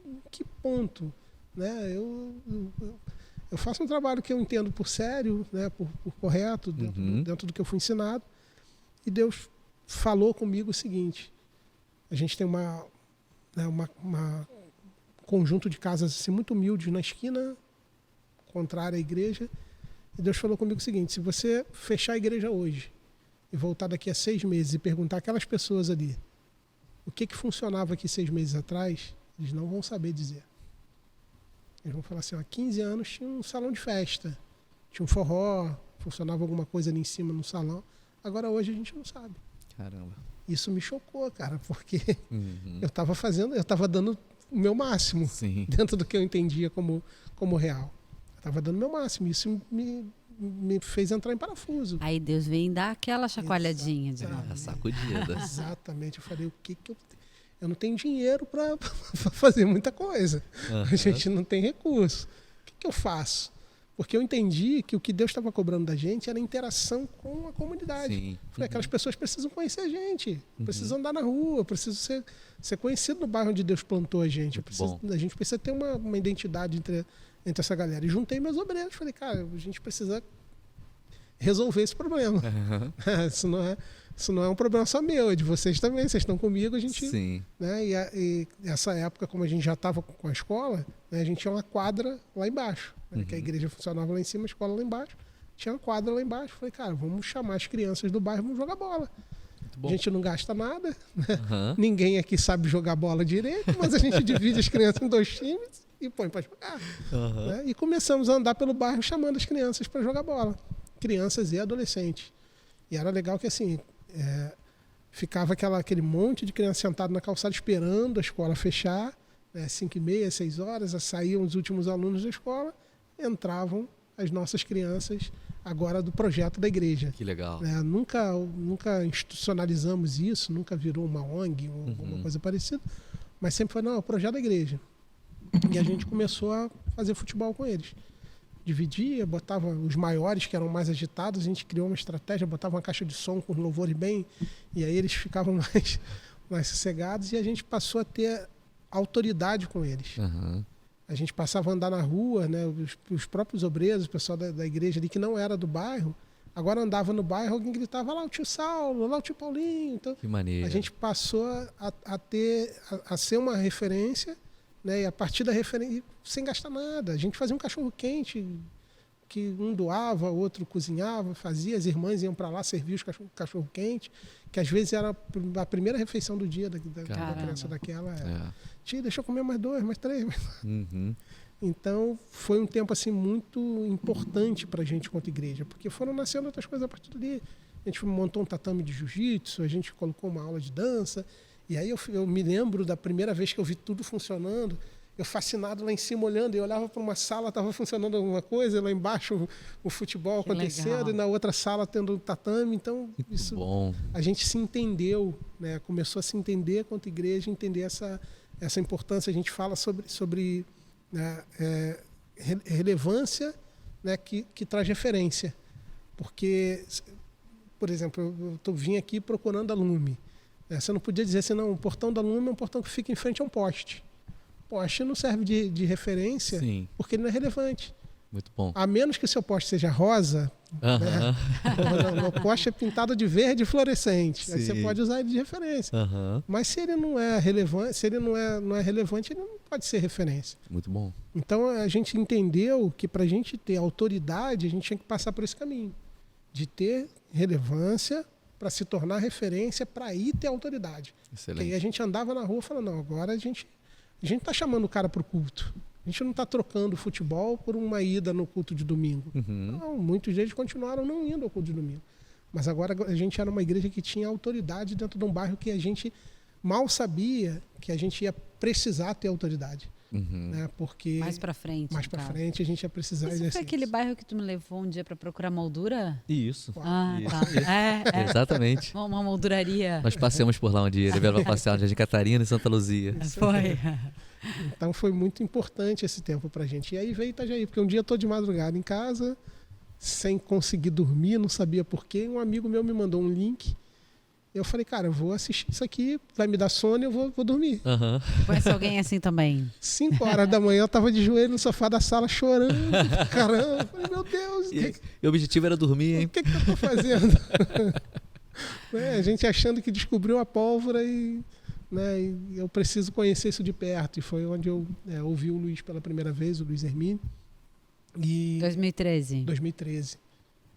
em que ponto, né? Eu faço um trabalho que eu entendo por sério, né? Por correto, dentro do que eu fui ensinado. E Deus falou comigo o seguinte: a gente tem uma conjunto de casas assim, muito humildes na esquina contrária à igreja. E Deus falou comigo o seguinte: se você fechar a igreja hoje e voltar daqui a 6 meses e perguntar àquelas pessoas ali o que funcionava aqui 6 meses atrás, eles não vão saber dizer. Eles vão falar assim: há 15 anos tinha um salão de festa, tinha um forró, funcionava alguma coisa ali em cima no salão. Agora hoje a gente não sabe. Caramba. Isso me chocou, cara, porque Uhum. eu estava dando o meu máximo Sim. dentro do que eu entendia como real. Eu estava dando o meu máximo. Isso me fez entrar em parafuso. Aí Deus vem dar aquela chacoalhadinha de novo. É, sacudida. Exatamente. Eu falei, o que eu não tenho dinheiro para fazer muita coisa. A gente não tem recurso. O que eu faço? Porque eu entendi que o que Deus estava cobrando da gente era a interação com a comunidade. Sim. Falei, aquelas pessoas precisam conhecer a gente, precisam andar na rua, precisam ser conhecido no bairro onde Deus plantou a gente. A gente precisa ter uma identidade entre essa galera. E juntei meus obreiros. Falei, cara, a gente precisa resolver esse problema. Uhum. Isso não é um problema só meu, é de vocês também. Vocês estão comigo, a gente... Sim. Né? E essa época, como a gente já estava com a escola, né, a gente tinha uma quadra lá embaixo. Né, que a igreja funcionava lá em cima, a escola lá embaixo. Tinha uma quadra lá embaixo. Falei, cara, vamos chamar as crianças do bairro, vamos jogar bola. Muito bom. A gente não gasta nada. Né? Uhum. Ninguém aqui sabe jogar bola direito, mas a gente divide as crianças em 2 times e põe para jogar. Uhum. Né? E começamos a andar pelo bairro chamando as crianças para jogar bola. Crianças e adolescentes. E era legal que assim... ficava aquele monte de criança sentado na calçada esperando a escola fechar, né, 5h30, 6 horas, saíam os últimos alunos da escola, entravam as nossas crianças agora do projeto da igreja. Que legal. Nunca institucionalizamos isso, nunca virou uma ONG ou alguma coisa parecida, mas sempre foi, não, é o projeto da igreja. E a gente começou a fazer futebol com eles. Dividia, botava os maiores que eram mais agitados, a gente criou uma estratégia, botava uma caixa de som com os louvores bem, e aí eles ficavam mais sossegados e a gente passou a ter autoridade com eles. Uhum. A gente passava a andar na rua, né, os próprios obreiros, o pessoal da igreja ali que não era do bairro, agora andava no bairro, alguém gritava lá o tio Saulo, lá o tio Paulinho. Então, Que maneiro. a gente passou a ser uma referência, né? E a partir da referência, sem gastar nada. A gente fazia um cachorro quente que um doava, outro cozinhava, fazia, as irmãs iam para lá servir os cachorro quente, que às vezes era a primeira refeição do dia da criança daquela. Tia, deixa eu comer mais 2, mais 3. Então, foi um tempo assim muito importante para a gente quanto igreja, porque foram nascendo outras coisas a partir dali. A gente montou um tatame de jiu-jitsu, a gente colocou uma aula de dança, e aí eu me lembro da primeira vez que eu vi tudo funcionando, eu fascinado lá em cima olhando, eu olhava para uma sala, estava funcionando alguma coisa, lá embaixo o futebol Que acontecendo, legal. e na outra sala tendo um tatame. Então, isso, Bom. a gente se entendeu, né? Começou a se entender quanto igreja, entender essa importância. A gente fala sobre né, relevância, né, que traz referência. Porque, por exemplo, eu vim aqui procurando a Lume. Você não podia dizer assim, não, o portão da Lume é um portão que fica em frente a um poste. Poste não serve de referência, Sim. porque ele não é relevante. Muito bom. A menos que o seu poste seja rosa, né? O poste é pintado de verde fluorescente. Aí você Sim. pode usar ele de referência. Mas se ele não é relevante, não é relevante, ele não pode ser referência. Muito bom. Então a gente entendeu que para a gente ter autoridade, a gente tinha que passar por esse caminho. De ter relevância para se tornar referência, para aí ter autoridade. Porque aí Excelente. a gente andava na rua falando, não, agora a gente está chamando o cara para o culto. A gente não está trocando futebol por uma ida no culto de domingo. Não, muitos deles continuaram não indo ao culto de domingo. Mas agora a gente era uma igreja que tinha autoridade dentro de um bairro que a gente mal sabia que a gente ia precisar ter autoridade. Né? Porque Mais pra frente. mais no para caso. frente a gente ia precisar Isso exercer foi aquele isso. bairro que tu me levou um dia pra procurar moldura? Isso. Ah, Isso. tá. Exatamente. Uma molduraria. Nós passeamos por lá um dia. Ele veio pra passear no Jardim Catarina e Santa Luzia. Foi. Então foi muito importante esse tempo pra gente. E aí veio Itajaí, porque um dia eu tô de madrugada em casa, sem conseguir dormir, não sabia porquê. Um amigo meu me mandou um link. Eu falei, cara, eu vou assistir isso aqui, vai me dar sono e eu vou dormir. Conhece alguém assim também? 5 horas da manhã eu tava de joelho no sofá da sala chorando. Caramba, eu falei, meu Deus, E o objetivo era dormir, hein? o que eu tô fazendo? Né, a gente achando que descobriu a pólvora e eu preciso conhecer isso de perto. E foi onde eu ouvi o Luiz pela primeira vez, o Luiz Hermínio. E 2013. 2013.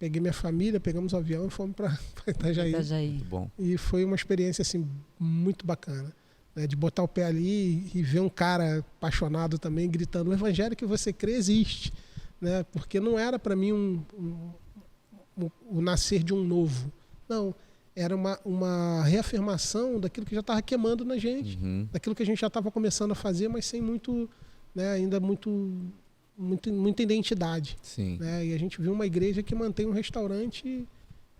Peguei minha família, pegamos o avião e fomos para Itajaí. Muito bom. E foi uma experiência assim muito bacana, né? De botar o pé ali e ver um cara apaixonado também gritando: o evangelho que você crê existe, né? Porque não era para mim o nascer de um novo, não, era uma reafirmação daquilo que já estava queimando na gente, daquilo que a gente já estava começando a fazer, mas sem muito, né, ainda muita identidade. Sim. Né? E a gente viu uma igreja que mantém um restaurante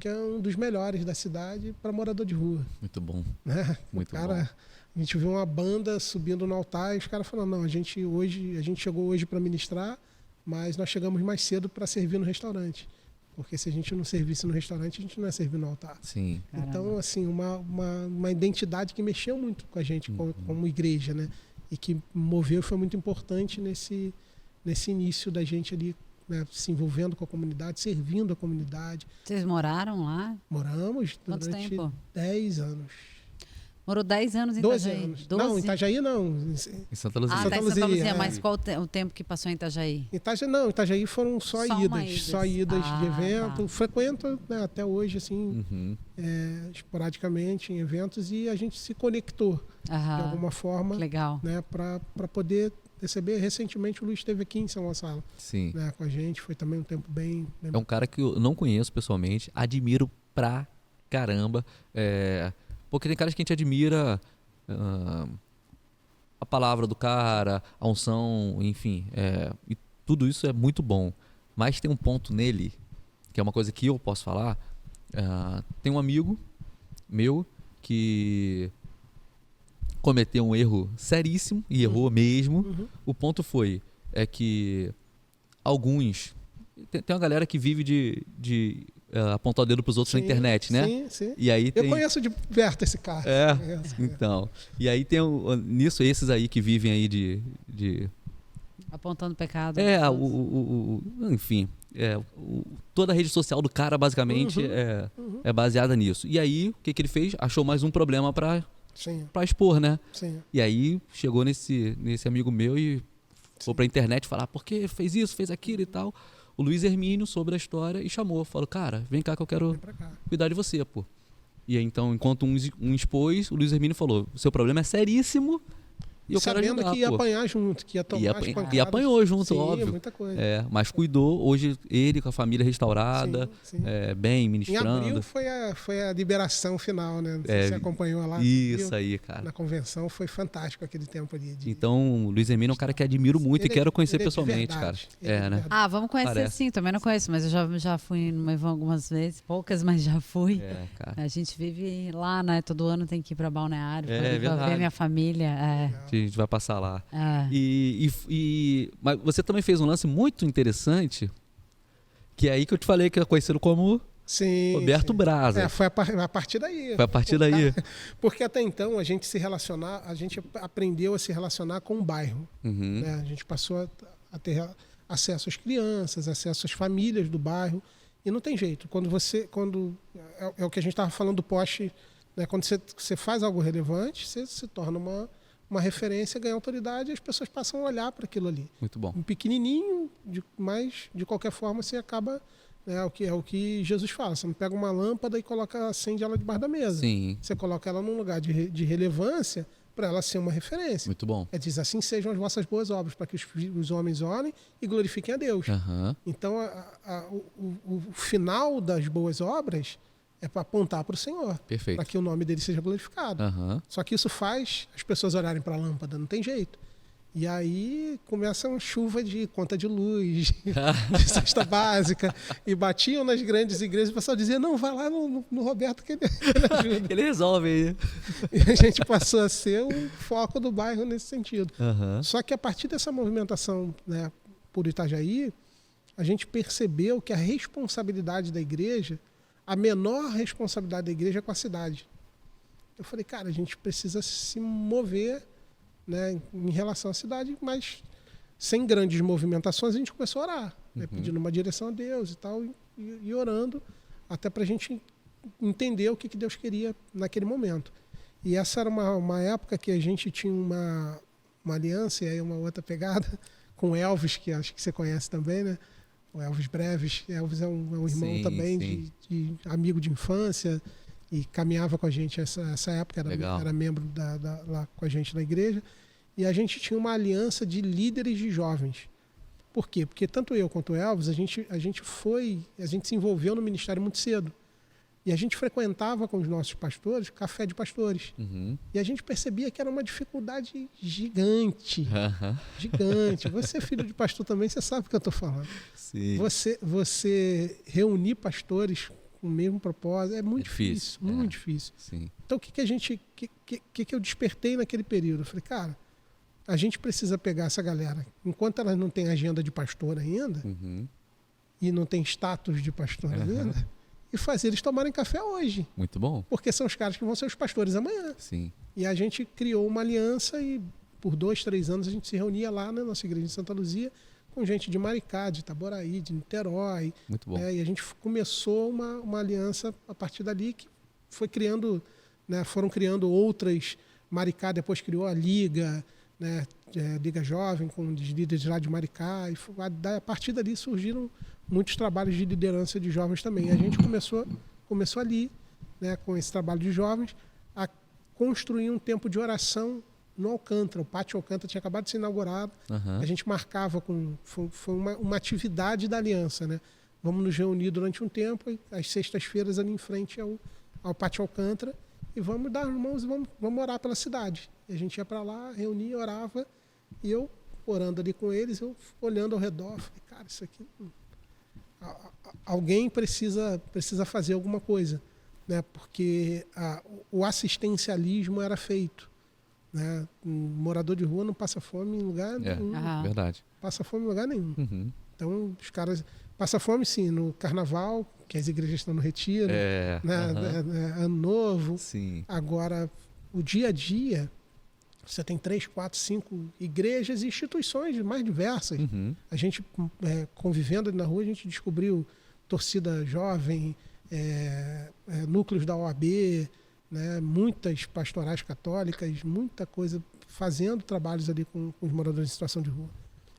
que é um dos melhores da cidade para morador de rua. Muito bom. Né? Muito bom. A gente viu uma banda subindo no altar e os caras falando, não, a gente chegou hoje para ministrar, mas nós chegamos mais cedo para servir no restaurante. Porque se a gente não servisse no restaurante, a gente não ia servir no altar. Sim. Então, assim, uma identidade que mexeu muito com a gente como igreja, né? E que moveu, foi muito importante nesse início da gente ali, né, se envolvendo com a comunidade, servindo a comunidade. Vocês moraram lá? Moramos Quanto durante tempo? 10 anos. Morou 10 anos em 12 Itajaí? anos. 12? Não, em Itajaí não. Em Santa Luzia. Ah, Santa tá em Santa Luzia, Luzia, mas é. qual o tempo que passou em Itajaí? Itajaí foram só uma idas. idas. Só idas de evento. Tá. Frequento, né, até hoje, assim, esporadicamente em eventos, e a gente se conectou de alguma forma, Que legal. né, para poder receber. Recentemente o Luiz esteve aqui em São Gonçalo, Sim. né, com a gente. Foi também um tempo bem É um cara que eu não conheço pessoalmente, admiro pra caramba. Porque tem caras que a gente admira a palavra do cara, a unção, enfim. E tudo isso é muito bom. Mas tem um ponto nele, que é uma coisa que eu posso falar. Tem um amigo meu que cometeu um erro seríssimo, e errou mesmo. O ponto foi que alguns... Tem uma galera que vive de apontar o dedo pros outros na internet, né? Sim, sim. E aí Eu tem... conheço de perto esse cara. Então. E aí tem nisso esses aí que vivem aí de Apontando pecado. enfim, toda a rede social do cara basicamente é baseada nisso. E aí o que ele fez? Achou mais um problema pra expor, né? Sim. E aí chegou nesse amigo meu e foi pra internet falar por que fez isso, fez aquilo e tal. o Luiz Hermínio soube da história e chamou. Falou, cara, vem cá que eu quero Vem pra cá. cuidar de você, pô. E aí, então, enquanto um expôs, o Luiz Hermínio falou, o seu problema é seríssimo e eu quero Sabendo ajudar, que ia pô. apanhar junto, que ia tomar as pancadas. E apanhou junto, Sim, óbvio. muita coisa. Mas cuidou, hoje ele com a família restaurada, Sim, sim. bem, Em ministrando. abril foi a liberação final, né? Não sei se você acompanhou lá. Isso viu? aí, cara. Na convenção foi fantástico aquele tempo ali. Então, o Luiz Hermínio é um cara que admiro muito e quero conhecer ele é de pessoalmente, cara. verdade. Ele é de né? verdade. Ah, vamos conhecer Parece. sim. Também não conheço, mas eu já fui no Ivan algumas vezes. Poucas, mas já fui. Cara. A gente vive lá, né? Todo ano tem que ir pra Balneário. É pra verdade. ver minha família. A gente vai passar lá. É. Mas você também fez um lance muito interessante, que é aí que eu te falei que é conhecido como Sim, Roberto sim. Brasa. Foi a partir daí. Foi a partir daí. Porque até então a gente aprendeu a se relacionar com o bairro. Uhum. Né? A gente passou a ter acesso às crianças, acesso às famílias do bairro. E não tem jeito. É o que a gente estava falando do poste, né? Quando você faz algo relevante, você se torna uma referência, ganha autoridade e as pessoas passam a olhar para aquilo ali. Muito bom. Um pequenininho, mas de qualquer forma você acaba... É o que Jesus fala. Você não pega uma lâmpada e acende ela debaixo da mesa. Sim. Você coloca ela num lugar de relevância para ela ser uma referência. Muito bom. Diz assim sejam as vossas boas obras, para que os homens orem e glorifiquem a Deus. Uhum. Então, o final das boas obras é para apontar para o Senhor. Perfeito. Para que o nome dele seja glorificado. Uhum. Só que isso faz as pessoas olharem para a lâmpada, não tem jeito. E aí começa uma chuva de conta de luz, de cesta básica, e batiam nas grandes igrejas e o pessoal dizia, não, vai lá no Roberto que ele ajuda. Ele resolve aí. E a gente passou a ser o foco do bairro nesse sentido. Uhum. Só que a partir dessa movimentação, né, por Itajaí, a gente percebeu que a responsabilidade da igreja, a menor responsabilidade da igreja é com a cidade. Eu falei, cara, a gente precisa se mover, né, em relação à cidade, mas sem grandes movimentações, a gente começou a orar, né, pedindo uma direção a Deus e tal, e orando, até para a gente entender o que Deus queria naquele momento. E essa era uma época que a gente tinha uma aliança, e aí uma outra pegada, com o Elvis, que acho que você conhece também, né? O Elvis Breves. Elvis é um irmão Sim, também, sim. de amigo de infância, e caminhava com a gente essa época, era membro lá com a gente na igreja, e a gente tinha uma aliança de líderes de jovens. Por quê? Porque tanto eu quanto o Elvis, a gente se envolveu no ministério muito cedo. E a gente frequentava com os nossos pastores café de pastores. Uhum. E a gente percebia que era uma dificuldade gigante. Uhum. Gigante. Você é filho de pastor também, você sabe o que eu estou falando. Sim. Você reunir pastores com o mesmo propósito é muito difícil. Muito difícil. Sim. Então o que eu despertei naquele período? Eu falei, cara, a gente precisa pegar essa galera, enquanto elas não têm agenda de pastor ainda, e não tem status de pastor ainda, e fazer eles tomarem café hoje. Muito bom. Porque são os caras que vão ser os pastores amanhã. Sim. E a gente criou uma aliança e por 2, 3 anos a gente se reunia lá na nossa igreja de Santa Luzia com gente de Maricá, de Itaboraí, de Niterói. Muito bom. E a gente começou uma aliança a partir dali que foi criando, né, foram criando outras. Maricá depois criou a Liga, né, Liga Jovem, com os líderes lá de Maricá. E a partir dali surgiram muitos trabalhos de liderança de jovens também. E a gente começou ali, né, com esse trabalho de jovens, a construir um tempo de oração no Alcântara. O Pátio Alcântara tinha acabado de ser inaugurado. A gente marcava foi uma atividade da aliança, né? Vamos nos reunir durante um tempo, às sextas-feiras ali em frente ao Pátio Alcântara, e vamos dar as mãos e vamos orar pela cidade. E a gente ia para lá, reunia, orava, e eu orando ali com eles, eu olhando ao redor, falei, cara, isso aqui... Alguém precisa fazer alguma coisa, né? Porque o assistencialismo era feito, né? Um morador de rua não passa fome em lugar nenhum. Verdade. Passa fome em lugar nenhum. Então, os caras... Passa fome, sim, no carnaval, que as igrejas estão no retiro, né? Ano Novo. Sim. Agora, o dia a dia... Você tem 3, 4, 5 igrejas e instituições mais diversas. A gente, convivendo ali na rua, a gente descobriu torcida jovem, núcleos da OAB, né, muitas pastorais católicas, muita coisa, fazendo trabalhos ali com os moradores em situação de rua.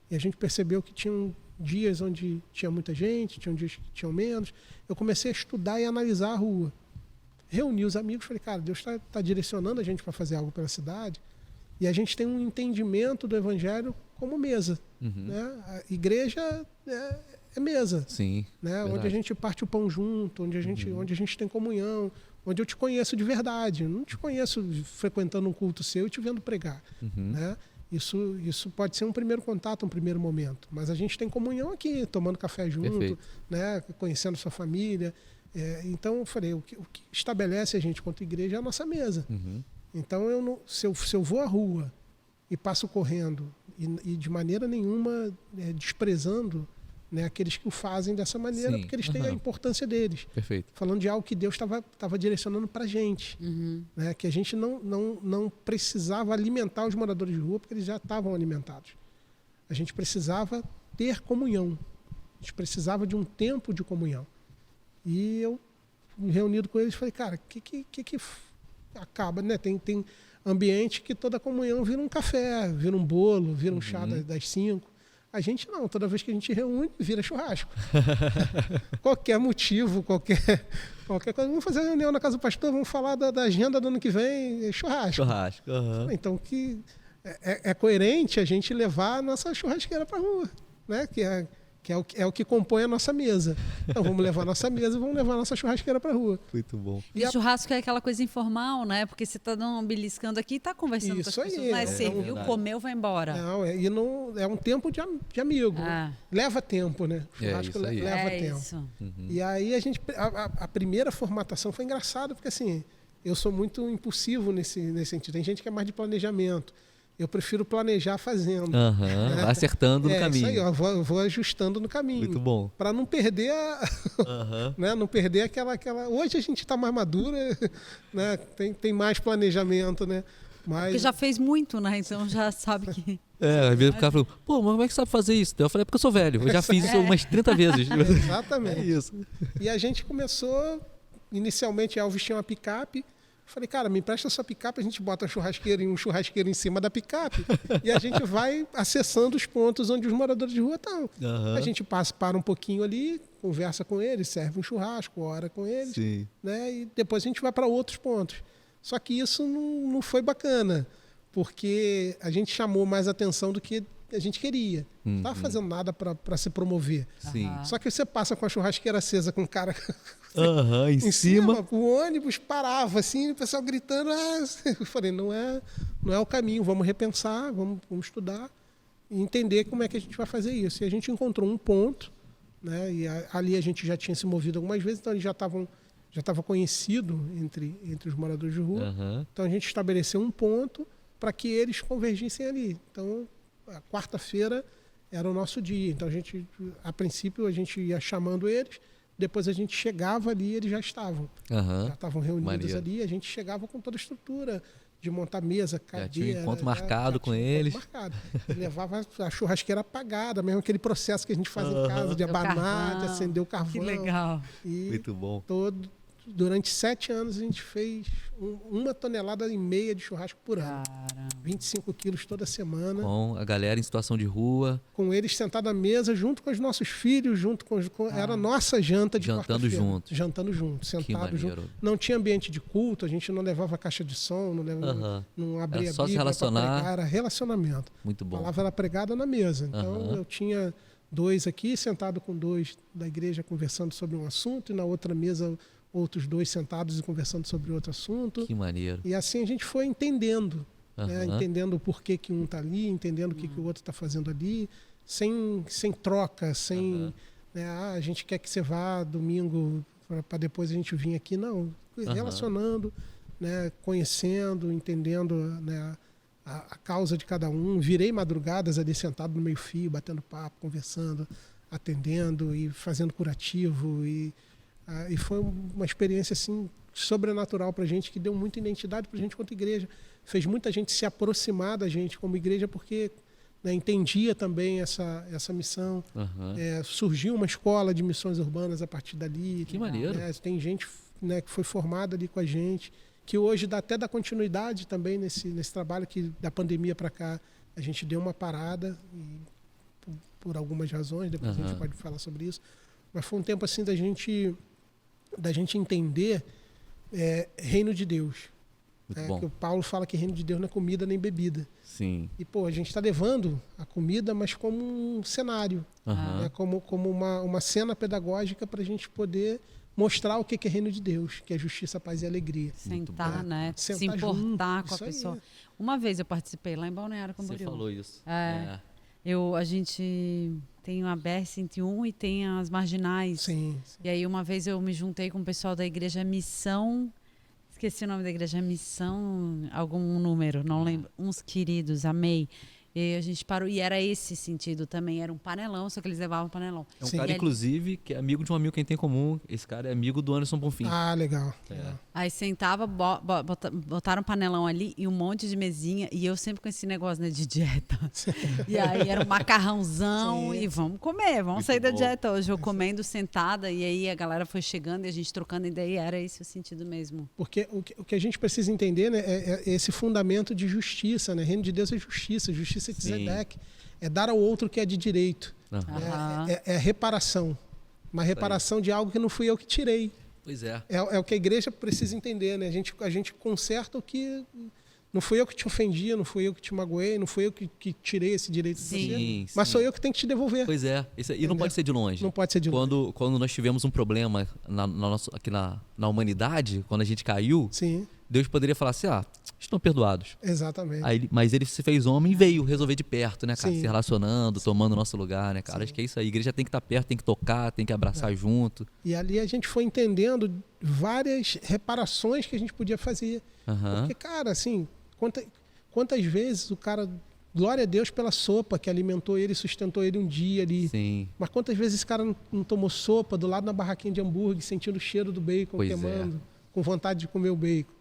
E a gente percebeu que tinha dias onde tinha muita gente, tinha dias que tinham menos. Eu comecei a estudar e analisar a rua. Reuni os amigos, falei, cara, Deus está direcionando a gente para fazer algo pela cidade e a gente tem um entendimento do evangelho como mesa. Né? A igreja é mesa. Sim, né? Onde a gente parte o pão junto, onde a gente tem comunhão, onde eu te conheço de verdade. Eu não te conheço frequentando um culto seu e te vendo pregar. Né? Isso pode ser um primeiro contato, um primeiro momento. Mas a gente tem comunhão aqui, tomando café junto, né? Conhecendo sua família. Então eu falei, o que estabelece a gente quanto igreja é a nossa mesa. Então se eu vou à rua e passo correndo e de maneira nenhuma desprezando, né, aqueles que o fazem dessa maneira, porque eles têm a importância deles. Perfeito. Falando de algo que Deus estava direcionando para a gente. Né, que a gente não precisava alimentar os moradores de rua, porque eles já estavam alimentados. A gente precisava ter comunhão. A gente precisava de um tempo de comunhão. E eu, reunido com eles, falei, cara, que acaba, né? Tem ambiente que toda comunhão vira um café, vira um bolo, vira um chá das 5. A gente não, toda vez que a gente reúne, vira churrasco. Qualquer motivo, qualquer coisa. Vamos fazer uma reunião na casa do pastor, vamos falar da agenda do ano que vem, churrasco. Então, é coerente a gente levar a nossa churrasqueira para a rua, né? Que é o que compõe a nossa mesa. Então vamos levar a nossa mesa e vamos levar a nossa churrasqueira para a rua. Muito bom. E churrasco é aquela coisa informal, né? Porque você está beliscando aqui e está conversando com as pessoas. Mas serviu, comeu, vai embora. Não, é um tempo de amigo. Né? Leva tempo, né? O churrasco leva tempo. Isso. E aí a primeira formatação foi engraçada, porque assim, eu sou muito impulsivo nesse sentido. Tem gente que é mais de planejamento. Eu prefiro planejar fazendo. Vai acertando no caminho. Isso aí, eu vou ajustando no caminho. Muito bom. Para não perder né? Não perder aquela... Hoje a gente está mais madura, né? Tem mais planejamento, né? Mas... Porque já fez muito, né? Então já sabe que... Às vezes o cara falou, pô, mas como é que você sabe fazer isso? Eu falei, porque eu sou velho, eu já fiz isso umas 30 vezes. Exatamente. É isso. E a gente começou, inicialmente, Elvis tinha uma picape. Falei, cara, me empresta a sua picape, a gente bota uma churrasqueira e um churrasqueiro em cima da picape e a gente vai acessando os pontos onde os moradores de rua estão. A gente para um pouquinho ali, conversa com eles, serve um churrasco, ora com eles, né? E depois a gente vai para outros pontos. Só que isso não foi bacana, porque a gente chamou mais atenção do que a gente queria. Não estava fazendo nada para se promover. Só que você passa com a churrasqueira acesa com o cara em cima. O ônibus parava assim, o pessoal gritando. Eu falei, não é o caminho, vamos repensar, vamos estudar e entender como é que a gente vai fazer isso. E a gente encontrou um ponto, né? E ali a gente já tinha se movido algumas vezes, então eles já estava conhecido entre os moradores de rua. Então a gente estabeleceu um ponto para que eles convergissem ali. Então a quarta-feira era o nosso dia. Então a princípio a gente ia chamando eles, depois a gente chegava ali e eles já estavam. Já estavam reunidos ali, a gente chegava com toda a estrutura de montar mesa, cadeira. Já tinha um encontro marcado com eles. Levava a churrasqueira apagada, mesmo aquele processo que a gente faz em casa, de abanar, de acender o carvão. Que legal. Muito bom. Durante 7 anos a gente fez 1,5 toneladas de churrasco por ano. 25 quilos toda semana. Com a galera em situação de rua. Com eles sentados à mesa, junto com os nossos filhos, era a nossa janta de jantando juntos. Jantando juntos, sentados juntos. Não tinha ambiente de culto, a gente não levava caixa de som, não abria só a Bíblia se relacionar. para pregar, era relacionamento. Muito bom. A palavra era pregada na mesa. Então eu tinha 2 aqui, sentado com 2 da igreja conversando sobre um assunto, e na outra mesa outros 2 sentados e conversando sobre outro assunto. Que maneiro. E assim a gente foi entendendo, né? Entendendo o porquê que um está ali, entendendo o que o outro está fazendo ali, sem troca, sem... Né? A gente quer que você vá domingo para depois a gente vir aqui. Não, relacionando, né? Conhecendo, entendendo, né? A causa de cada um. Virei madrugadas ali sentado no meio-fio, batendo papo, conversando, atendendo e fazendo curativo. E foi uma experiência assim sobrenatural para a gente, que deu muita identidade para a gente quanto igreja. Fez muita gente se aproximar da gente como igreja, porque, né, entendia também essa missão. Surgiu uma escola de missões urbanas a partir dali. Que maneiro. Né? Tem gente, né, que foi formada ali com a gente, que hoje até dá continuidade também nesse trabalho, que da pandemia para cá a gente deu uma parada e por algumas razões, depois a gente pode falar sobre isso. Mas foi um tempo assim da gente entender reino de Deus. Muito bom. Que o Paulo fala que reino de Deus não é comida nem bebida. Sim. E, a gente está levando a comida, mas como um cenário, né? como uma cena pedagógica para a gente poder mostrar o que é reino de Deus, que é justiça, paz e alegria. Sentar, né? Se Sentar importar junto, com a isso aí. pessoa. Uma vez eu participei lá em Balneário Camboriú. Você falou isso. A gente tem a BR-101 e tem as marginais. Sim. E aí uma vez eu me juntei com o pessoal da Igreja Missão, esqueci o nome da Igreja Missão, algum número, não lembro. Uns queridos, amei. E a gente parou, e era esse sentido também, era um panelão, só que eles levavam panelão. É um cara, inclusive, que é amigo de um amigo que a gente tem em comum. Esse cara é amigo do Anderson Bonfim. Ah, legal. Aí sentava, botaram um panelão ali e um monte de mesinha, e eu sempre com esse negócio, né, de dieta. E aí era um macarrãozão, e vamos comer, vamos sair da dieta hoje. Eu comendo sentada, e aí a galera foi chegando e a gente trocando ideia, era esse o sentido mesmo. Porque o que a gente precisa entender, né, é esse fundamento de justiça, né? Reino de Deus é justiça de Zedeque, é dar ao outro o que é de direito. É reparação. Uma reparação de algo que não fui eu que tirei. Pois é. É o que a igreja precisa entender, né? A gente conserta o que... Não fui eu que te ofendi, não fui eu que te magoei, não fui eu que tirei esse direito de você, mas sou eu que tenho que te devolver. Pois é. E não pode ser de longe. Não pode ser de longe. Quando nós tivemos um problema aqui na humanidade, quando a gente caiu, Sim. Deus poderia falar assim, estão perdoados. Exatamente. Mas ele se fez homem e veio resolver de perto, né, cara? Sim. Se relacionando, tomando o nosso lugar, né, cara? Acho que é isso aí. A igreja tem que estar perto, tem que tocar, tem que abraçar junto. E ali a gente foi entendendo várias reparações que a gente podia fazer. Porque, cara, assim, quantas vezes o cara... Glória a Deus pela sopa que alimentou ele e sustentou ele um dia ali. Sim. Mas quantas vezes esse cara não tomou sopa do lado da barraquinha de hambúrguer, sentindo o cheiro do bacon queimando, com vontade de comer o bacon.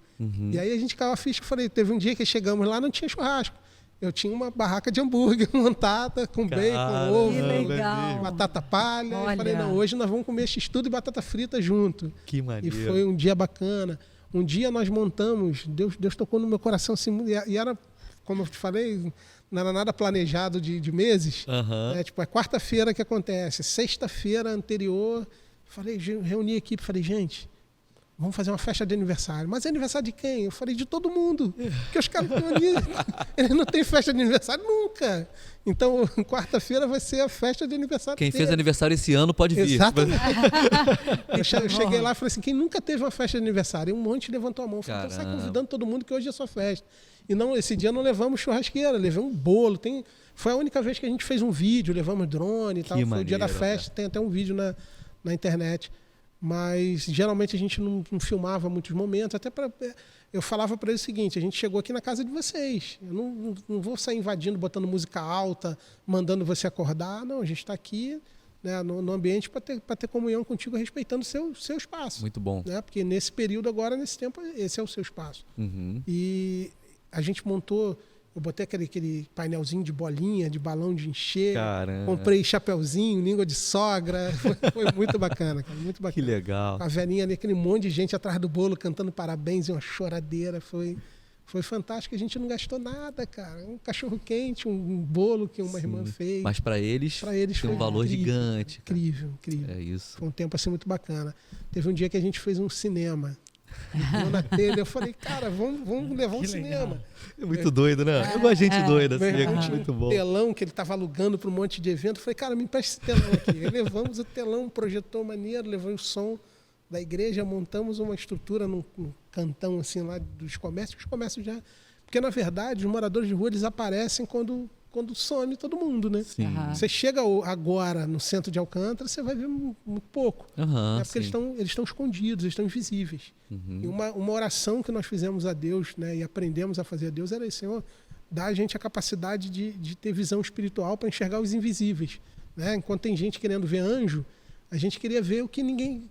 E aí a gente caiu a ficha, eu falei, teve um dia que chegamos lá, não tinha churrasco. Eu tinha uma barraca de hambúrguer montada com bacon, ovo, batata palha. Eu falei, não, hoje nós vamos comer x-tudo e batata frita junto. Que maneiro. E foi um dia bacana. Um dia nós montamos, Deus tocou no meu coração assim, e era, como eu te falei, não era nada planejado de meses. É quarta-feira que acontece. Sexta-feira anterior, reuni a equipe, falei, gente, vamos fazer uma festa de aniversário. Mas é aniversário de quem? Eu falei, de todo mundo. Porque os caras estão ali, eles não têm festa de aniversário nunca. Então, quarta-feira vai ser a festa de aniversário Quem deles. fez aniversário esse ano pode vir. Exatamente. Eu cheguei lá e falei assim, quem nunca teve uma festa de aniversário? E um monte levantou a mão. Falei, então sai convidando todo mundo que hoje é sua festa. E não, esse dia não levamos churrasqueira, levei um bolo. Foi a única vez que a gente fez um vídeo, levamos drone e tal. Foi o dia da festa, tem até um vídeo na internet. Mas geralmente a gente não filmava muitos momentos, até eu falava para eles o seguinte, a gente chegou aqui na casa de vocês, eu não vou sair invadindo, botando música alta, mandando você acordar, não, a gente está aqui, né, no ambiente para ter comunhão contigo, respeitando o seu espaço. Muito bom. Né, porque nesse período agora, nesse tempo, esse é o seu espaço. E a gente montou... Eu botei aquele painelzinho de bolinha, de balão de encher. Caramba. Comprei chapeuzinho, língua de sogra. Foi muito bacana, cara. Muito bacana. Que legal. A velhinha ali, aquele monte de gente atrás do bolo cantando parabéns e uma choradeira. Foi fantástico. A gente não gastou nada, cara. Um cachorro quente, um bolo que uma irmã fez. Mas para eles tem um valor gigante. Cara. Incrível. É isso. Foi um tempo assim muito bacana. Teve um dia que a gente fez um cinema. Eu na telha, eu falei, cara, vamos levar um cinema. É muito doido, né? Eu gosto de gente doida, assim, muito bom. Um telão que ele estava alugando para um monte de evento. Eu falei, cara, me empresta esse telão aqui. Aí levamos o telão, um projetor maneiro, levamos o som da igreja, montamos uma estrutura num cantão assim lá dos comércios. Os comércios já... Porque, na verdade, os moradores de rua, eles aparecem quando some todo mundo, né? Sim. Você chega agora no centro de Alcântara, você vai ver muito pouco. Porque eles estão escondidos, eles estão invisíveis. E uma oração que nós fizemos a Deus, né, e aprendemos a fazer a Deus era isso, Senhor, dá a gente a capacidade de ter visão espiritual para enxergar os invisíveis. Né? Enquanto tem gente querendo ver anjo, a gente queria ver o que ninguém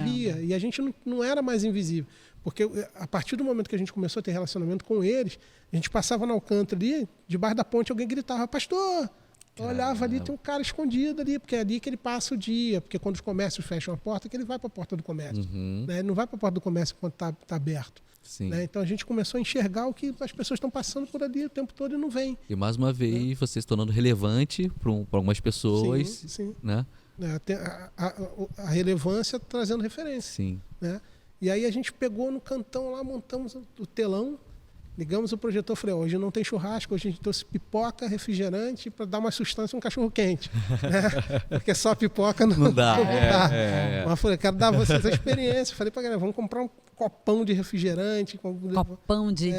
via. E a gente não era mais invisível. Porque a partir do momento que a gente começou a ter relacionamento com eles, a gente passava na Alcântara ali, debaixo da ponte alguém gritava, pastor, Eu olhava ali, tem um cara escondido ali, porque é ali que ele passa o dia, porque quando os comércios fecham a porta, que ele vai para a porta do comércio. Né? Ele não vai para a porta do comércio quando está aberto. Sim. Né? Então a gente começou a enxergar o que as pessoas estão passando por ali o tempo todo e não vem. E mais uma vez, você se tornando relevante para algumas pessoas. Sim. Né? A relevância trazendo referência. Sim. Né? E aí a gente pegou no cantão lá, montamos o telão, ligamos o projetor, falei, hoje não tem churrasco, hoje a gente trouxe pipoca, refrigerante para dar uma sustância um cachorro quente. Né? Porque só pipoca não dá. Mas eu falei, quero dar a vocês a experiência. Falei pra galera, vamos comprar um copão de refrigerante. Copão de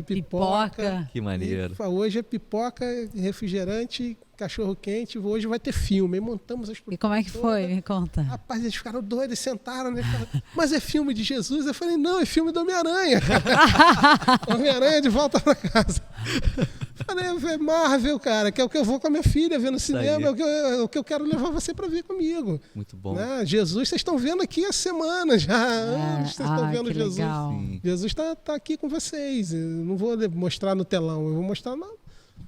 pipoca. Que maneiro. E, hoje é pipoca, refrigerante, cachorro quente, hoje vai ter filme. Aí montamos a estrutura. E como é que foi? Me conta. Rapaz, eles ficaram doidos, eles sentaram, né? Mas é filme de Jesus? Eu falei, não, é filme do Homem-Aranha. Homem-Aranha de volta pra casa. Falei, é Marvel, cara, que é o que eu vou com a minha filha ver no cinema, é o que eu quero levar você pra ver comigo. Muito bom. Né? Jesus, vocês estão vendo aqui há semanas, já há anos vocês estão vendo Jesus. Legal. Jesus tá aqui com vocês. Eu não vou mostrar no telão, eu vou mostrar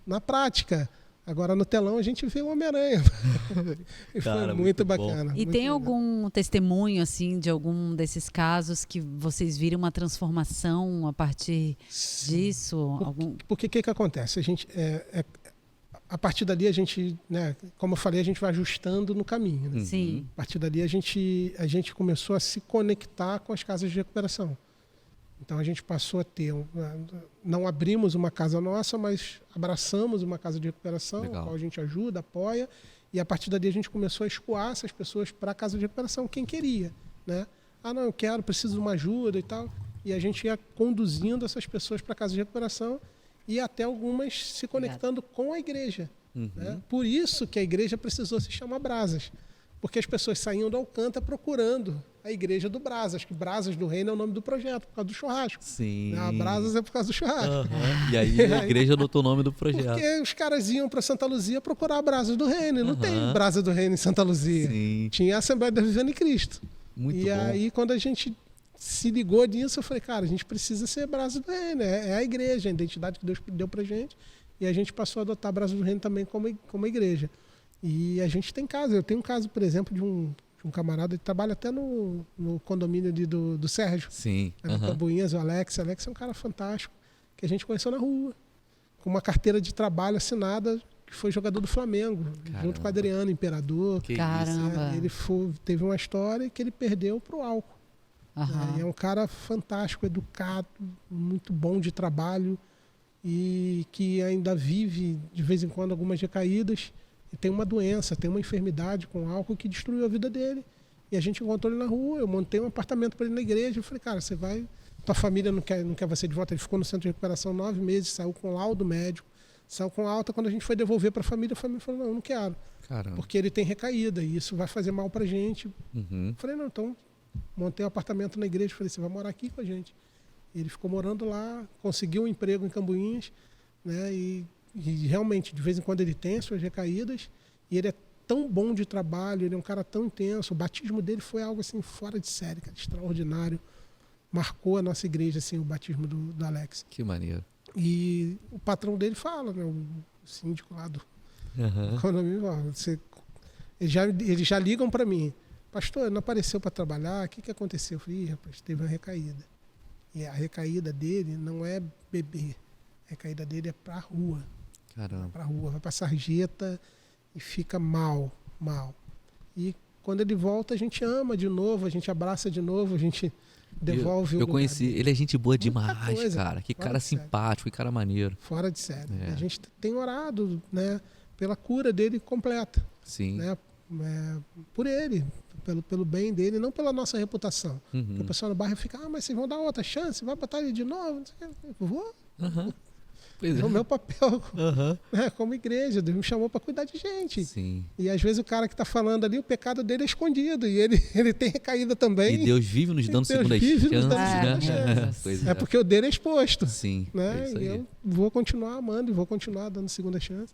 na prática. Agora no telão a gente vê o Homem-Aranha. E cara, foi muito bacana. E muito tem legal. algum testemunho assim de algum desses casos que vocês viram uma transformação a partir disso? Porque o que acontece? A gente a partir dali a gente, né, como eu falei, a gente vai ajustando no caminho. Né? Sim. A partir dali a gente começou a se conectar com as casas de recuperação. Então a gente passou a ter, não abrimos uma casa nossa, mas abraçamos uma casa de recuperação, a qual a gente ajuda, apoia, e a partir dali a gente começou a escoar essas pessoas para a casa de recuperação, quem queria. Né? Ah, não, eu quero, preciso de uma ajuda e tal. E a gente ia conduzindo essas pessoas para a casa de recuperação e até algumas se conectando com a igreja. Né? Por isso que a igreja precisou se chamar Brasas. Porque as pessoas saíam do Alcântara procurando a igreja do Brasas, que Brasas do Reino é o nome do projeto, por causa do churrasco. Sim. A Brasas é por causa do churrasco. E aí a igreja adotou o nome do projeto. Porque os caras iam para Santa Luzia procurar a Brasas do Reino. E não tem Brasa do Reino em Santa Luzia. Sim. Tinha a Assembleia da Vivendo em Cristo. Muito bom. E aí, quando a gente se ligou nisso, eu falei, cara, a gente precisa ser Brasa do Reino. É a igreja, a identidade que Deus deu pra gente. E a gente passou a adotar a Brasa do Reino também como igreja. E a gente tem casos. Eu tenho um caso, por exemplo, de um camarada que trabalha até no condomínio do Sérgio. Sim. No Cambuinhas, o Alex. O Alex é um cara fantástico, que a gente conheceu na rua, com uma carteira de trabalho assinada, que foi jogador do Flamengo, junto com o Adriano Imperador. Caramba. Ele teve uma história que ele perdeu pro álcool. E é um cara fantástico, educado, muito bom de trabalho e que ainda vive, de vez em quando, algumas recaídas. E tem uma doença, tem uma enfermidade com álcool que destruiu a vida dele. E a gente encontrou ele na rua, eu montei um apartamento para ele na igreja. Eu falei, cara, você vai... Tua família não quer você de volta. Ele ficou no centro de recuperação 9 meses, saiu com laudo médico, saiu com alta. Quando a gente foi devolver para a família falou, não, eu não quero. Caramba. Porque ele tem recaída e isso vai fazer mal para a gente. Eu falei, não, então montei um apartamento na igreja. Falei, você vai morar aqui com a gente. E ele ficou morando lá, conseguiu um emprego em Cambuinhas, né? E realmente, de vez em quando ele tem as suas recaídas, e ele é tão bom de trabalho, ele é um cara tão intenso, o batismo dele foi algo assim fora de série, cara, extraordinário, marcou a nossa igreja, assim, o batismo do Alex. Que maneiro. E o patrão dele fala, né, o síndico lá do condomínio, eles já ligam para mim, pastor, não apareceu para trabalhar, o que aconteceu? Eu falei, rapaz, teve uma recaída. E a recaída dele não é beber, a recaída dele é pra rua. Caramba. Pra rua, vai pra sarjeta e fica mal. E quando ele volta, a gente ama de novo, a gente abraça de novo, a gente devolve o Eu lugar conheci, dele. ele é gente boa demais, coisa, cara. Que fora cara de série. simpático, que cara maneiro. Fora de série. É. A gente tem orado, né, pela cura dele completa. Sim. Né, por ele, pelo bem dele, não pela nossa reputação. Porque o pessoal no bairro fica, mas vocês vão dar outra chance? Vai botar ele de novo? Não sei o quê. Eu vou. Pois É o meu papel como igreja. Deus me chamou para cuidar de gente. Sim. E às vezes o cara que está falando ali, o pecado dele é escondido. E ele tem recaída também. E Deus vive nos dando segunda chance. Pois É porque o dele é exposto. Sim. Né? É isso E aí. eu vou continuar amando e vou continuar dando segunda chance.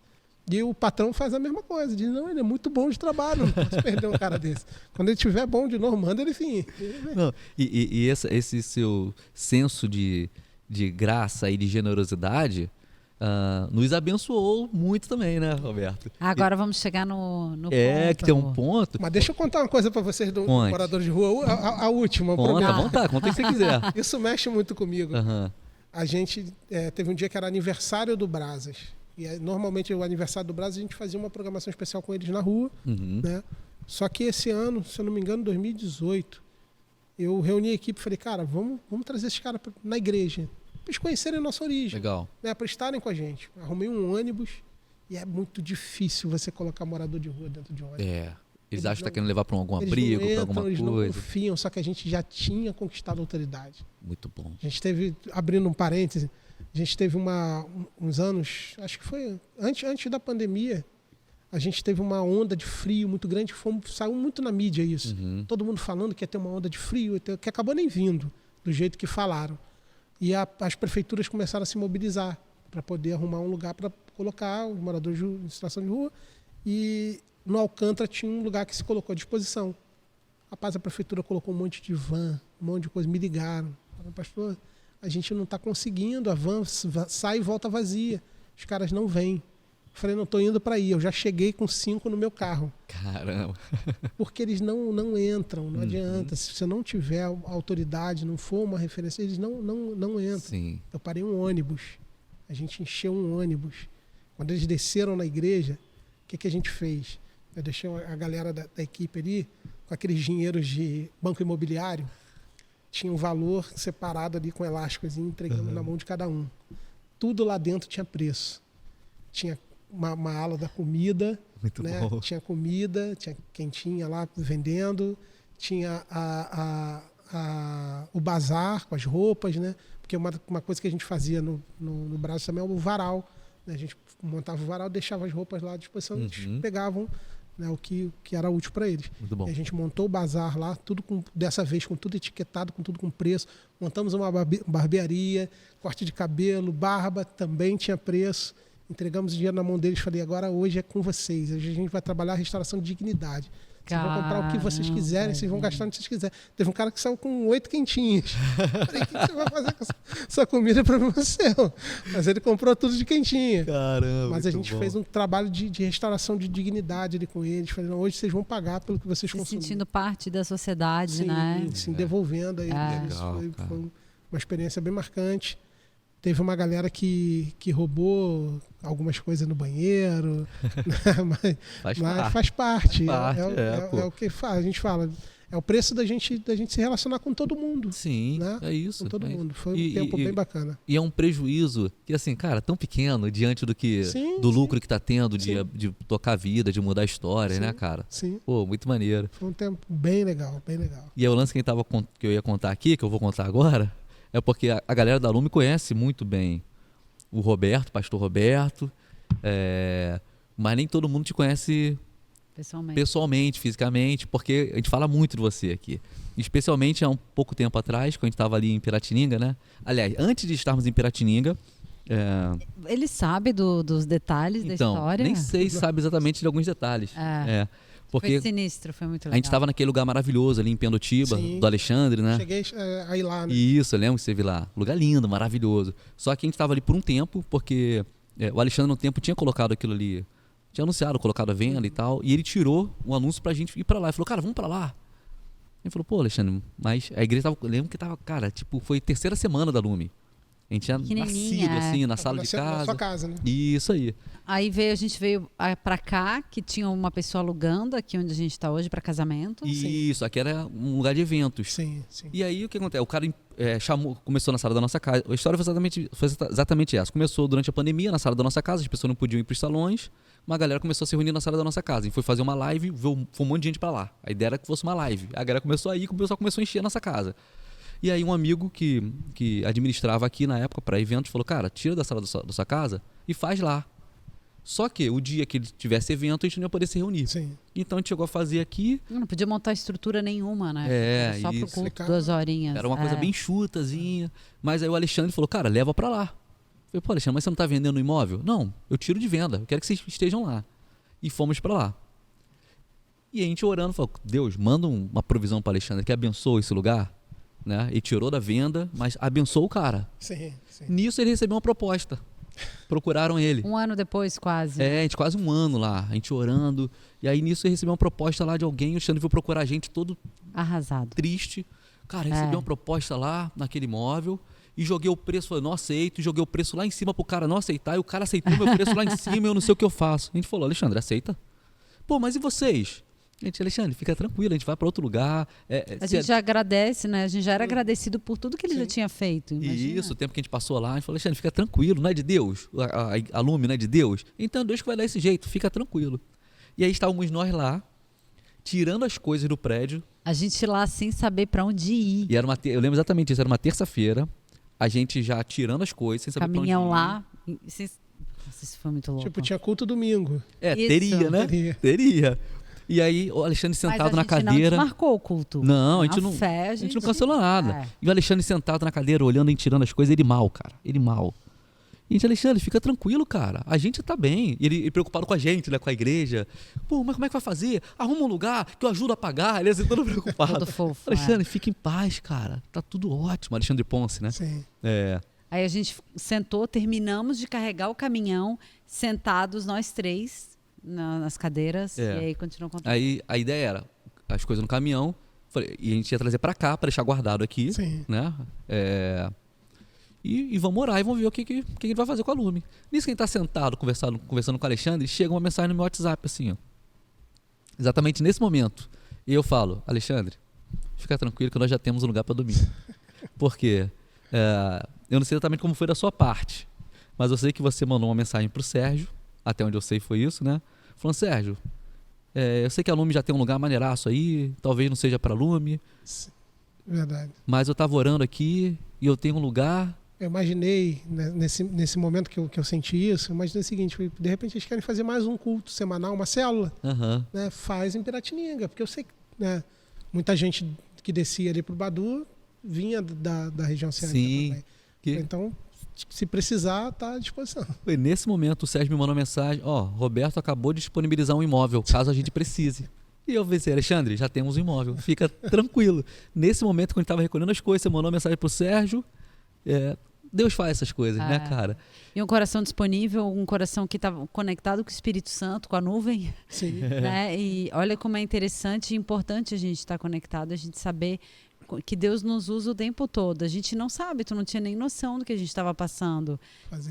E o patrão faz a mesma coisa. Diz, não, ele é muito bom de trabalho, não posso perder um cara desse. Quando ele estiver bom de novo, manda ele vir. Não, e esse seu senso de graça e de generosidade nos abençoou muito também, né, Roberto? Agora vamos chegar no ponto. Que tem um ponto. Mas deixa eu contar uma coisa pra vocês do morador de rua. A última, Conta à vontade, conta o que você quiser. Isso mexe muito comigo. Uhum. A gente teve um dia que era aniversário do Brasas. E normalmente o aniversário do Brasas a gente fazia uma programação especial com eles na rua. Uhum. Né? Só que esse ano, se eu não me engano, 2018, eu reuni a equipe e falei, cara, vamos trazer esses caras na igreja. Para eles conhecerem a nossa origem. Legal. Né? Para estarem com a gente. Arrumei um ônibus e é muito difícil você colocar morador de rua dentro de um ônibus. Eles acham que está querendo levar para algum eles abrigo, não entram, para alguma eles coisa. Não confiam, só que a gente já tinha conquistado a autoridade. Muito bom. A gente teve, abrindo um parêntese, a gente teve uns anos, acho que foi antes da pandemia, a gente teve uma onda de frio muito grande, saiu muito na mídia isso. Uhum. Todo mundo falando que ia ter uma onda de frio, que acabou nem vindo, do jeito que falaram. E as prefeituras começaram a se mobilizar para poder arrumar um lugar para colocar os moradores em situação de rua. E no Alcântara tinha um lugar que se colocou à disposição. Rapaz, a prefeitura colocou um monte de van, um monte de coisa, me ligaram. Falaram, pastor, a gente não está conseguindo, a van sai e volta vazia. Os caras não vêm. Eu falei, não estou indo para aí, eu já cheguei com 5 no meu carro. Caramba. Porque eles não entram, não adianta. Se você não tiver autoridade, não for uma referência, eles não entram. Sim. Eu parei um ônibus, a gente encheu um ônibus. Quando eles desceram na igreja, o que a gente fez? Eu deixei a galera da equipe ali com aqueles dinheiros de banco imobiliário. Tinha um valor separado ali com elásticos e entregamos na mão de cada um. Tudo lá dentro tinha preço. Tinha uma ala da comida, muito né? bom. Tinha comida, tinha quentinha lá vendendo, tinha o bazar com as roupas, né? Porque uma coisa que a gente fazia no Brás também é o varal. Né? A gente montava o varal, deixava as roupas lá à disposição, eles pegavam, né, o que era útil para eles. Muito bom. E a gente montou o bazar lá, dessa vez com tudo etiquetado, com tudo com preço. Montamos uma barbearia, corte de cabelo, barba, também tinha preço. Entregamos o dinheiro na mão deles, falei, agora hoje é com vocês. Hoje a gente vai trabalhar a restauração de dignidade. Vocês vão comprar o que vocês quiserem, vocês vão gastar onde vocês quiserem. Teve um cara que saiu com 8 quentinhas. Falei, o que você vai fazer com essa comida? É problema seu. Mas ele comprou tudo de quentinha. Caramba. Mas a gente fez um trabalho de restauração de dignidade ali com eles. Falei, não, hoje vocês vão pagar pelo que vocês consumiram. Se sentindo parte da sociedade, sim, né? Sim, devolvendo aí. Foi uma experiência bem marcante. Teve uma galera que roubou algumas coisas no banheiro, né? mas faz parte. É o que a gente fala. É o preço da gente se relacionar com todo mundo. Sim, né? É isso. Com todo mundo. Foi um tempo bem bacana. E é um prejuízo que, assim, cara, tão pequeno diante do lucro que está tendo de tocar a vida, de mudar a história, né, cara? Sim. Pô, muito maneiro. Foi um tempo bem legal, bem legal. E aí, o lance que eu ia contar aqui, que eu vou contar agora, é porque a galera da Lume conhece muito bem o Roberto, pastor Roberto, mas nem todo mundo te conhece pessoalmente, fisicamente, porque a gente fala muito de você aqui. Especialmente há um pouco tempo atrás, quando a gente estava ali em Piratininga, né? Aliás, antes de estarmos em Piratininga... Ele sabe dos detalhes da história? Nem sei se sabe exatamente de alguns detalhes. Porque foi sinistro, foi muito legal. A gente estava naquele lugar maravilhoso ali em Pendotiba, do Alexandre, né? Cheguei a ir lá, né? Isso, eu lembro que você viu lá. Lugar lindo, maravilhoso. Só que a gente estava ali por um tempo, porque o Alexandre no tempo tinha colocado aquilo ali, tinha anunciado, colocado a venda e tal, e ele tirou um anúncio pra gente ir pra lá. Ele falou, cara, vamos pra lá. Ele falou, pô, Alexandre, mas a igreja tava, eu lembro que tava, cara, tipo, foi terceira semana da Lume. A gente tinha nascido, assim, na sala de casa. Na sua casa, né? Isso aí. Aí a gente veio pra cá, que tinha uma pessoa alugando aqui onde a gente tá hoje pra casamento. Isso, aqui era um lugar de eventos. Sim. E aí o que acontece? O cara começou na sala da nossa casa. A história foi exatamente essa. Começou durante a pandemia na sala da nossa casa, as pessoas não podiam ir pros salões. Uma galera começou a se reunir na sala da nossa casa. E foi fazer uma live, foi um monte de gente pra lá. A ideia era que fosse uma live. A galera começou a ir, o pessoal começou a encher a nossa casa. E aí um amigo que administrava aqui na época para eventos falou, cara, tira da sala da sua casa e faz lá. Só que o dia que ele tivesse evento, a gente não ia poder se reunir. Sim. Então a gente chegou a fazer aqui... Não podia montar estrutura nenhuma, né? Só pro culto, 2 horinhas. Era uma coisa bem chutazinha. Mas aí o Alexandre falou, cara, leva para lá. Eu falei, pô, Alexandre, mas você não tá vendendo o imóvel? Não, eu tiro de venda, eu quero que vocês estejam lá. E fomos para lá. E a gente orando, falou, Deus, manda uma provisão para Alexandre que abençoe esse lugar. Né? E tirou da venda, mas abençoou o cara. Sim. Nisso ele recebeu uma proposta Procuraram ele. Um ano depois, quase. A gente quase um ano lá, a gente orando. E aí nisso eu recebi uma proposta lá de alguém, o Alexandre veio procurar a gente todo Arrasado. triste. Cara, recebi uma proposta lá naquele imóvel e joguei o preço, falei, não aceito, e joguei o preço lá em cima pro cara não aceitar, e o cara aceitou meu preço lá em cima e eu não sei o que eu faço. A gente falou, Alexandre, aceita? Pô, mas e vocês? Gente, Alexandre, fica tranquilo, a gente vai para outro lugar. A gente já agradece, né? A gente já era agradecido por tudo que ele já tinha feito. Imagina. Isso, o tempo que a gente passou lá, a gente falou, Alexandre, fica tranquilo, não é de Deus? A Lume não é de Deus? Então Deus que vai dar esse jeito, fica tranquilo. E aí estávamos nós lá, tirando as coisas do prédio. A gente lá sem saber para onde ir. E era eu lembro exatamente disso, era uma terça-feira, a gente já tirando as coisas, sem saber para onde ir. Caminhão lá. Nossa, isso foi muito louco. Tipo, tinha culto domingo. Isso. Teria, né? Teria. E aí o Alexandre sentado na cadeira. Não marcou o culto. Não, a gente gente não cancelou nada. E o Alexandre sentado na cadeira, olhando e tirando as coisas, ele mal, cara. Ele mal. E a gente, Alexandre, fica tranquilo, cara. A gente tá bem. E ele preocupado com a gente, né? Com a igreja. Pô, mas como é que vai fazer? Arruma um lugar que eu ajudo a pagar. Ele assim, todo preocupado. Todo fofo. Alexandre, fica em paz, cara. Tá tudo ótimo. Alexandre Ponce, né? Sim. Aí a gente sentou, terminamos de carregar o caminhão, sentados nós três nas cadeiras. E aí continuou contando. Aí a ideia era as coisas no caminhão. E a gente ia trazer pra cá, pra deixar guardado aqui. Sim. Né? E vamos orar e vamos ver o que a gente vai fazer com a Lume. Nisso que a gente tá sentado, conversando com o Alexandre, chega uma mensagem no meu WhatsApp, assim, ó. Exatamente nesse momento. E eu falo, Alexandre, fica tranquilo que nós já temos um lugar para dormir. Por quê? Eu não sei exatamente como foi da sua parte, mas eu sei que você mandou uma mensagem pro Sérgio, até onde eu sei foi isso, né? Falando, Sérgio, eu sei que a Lume já tem um lugar maneiraço aí, talvez não seja para Lume. Verdade. Mas eu tava orando aqui e eu tenho um lugar. Eu imaginei, né, nesse momento que eu senti isso, eu imaginei o seguinte, de repente eles querem fazer mais um culto semanal, uma célula, né, faz em Piratininga, porque eu sei que, né, muita gente que descia ali pro Badu vinha da região cearense também. Então, se precisar, tá à disposição. Foi nesse momento o Sérgio me mandou uma mensagem, Roberto acabou de disponibilizar um imóvel, caso a gente precise. E eu pensei, Alexandre, já temos um imóvel, fica tranquilo. Nesse momento, quando a gente estava recolhendo as coisas, você mandou uma mensagem pro Sérgio, Deus faz essas coisas, né, cara? E um coração disponível, um coração que estava conectado com o Espírito Santo, com a nuvem. Sim. Né? E olha como é interessante e importante a gente estar conectado, a gente saber que Deus nos usa o tempo todo. A gente não sabe, tu não tinha nem noção do que a gente estava passando.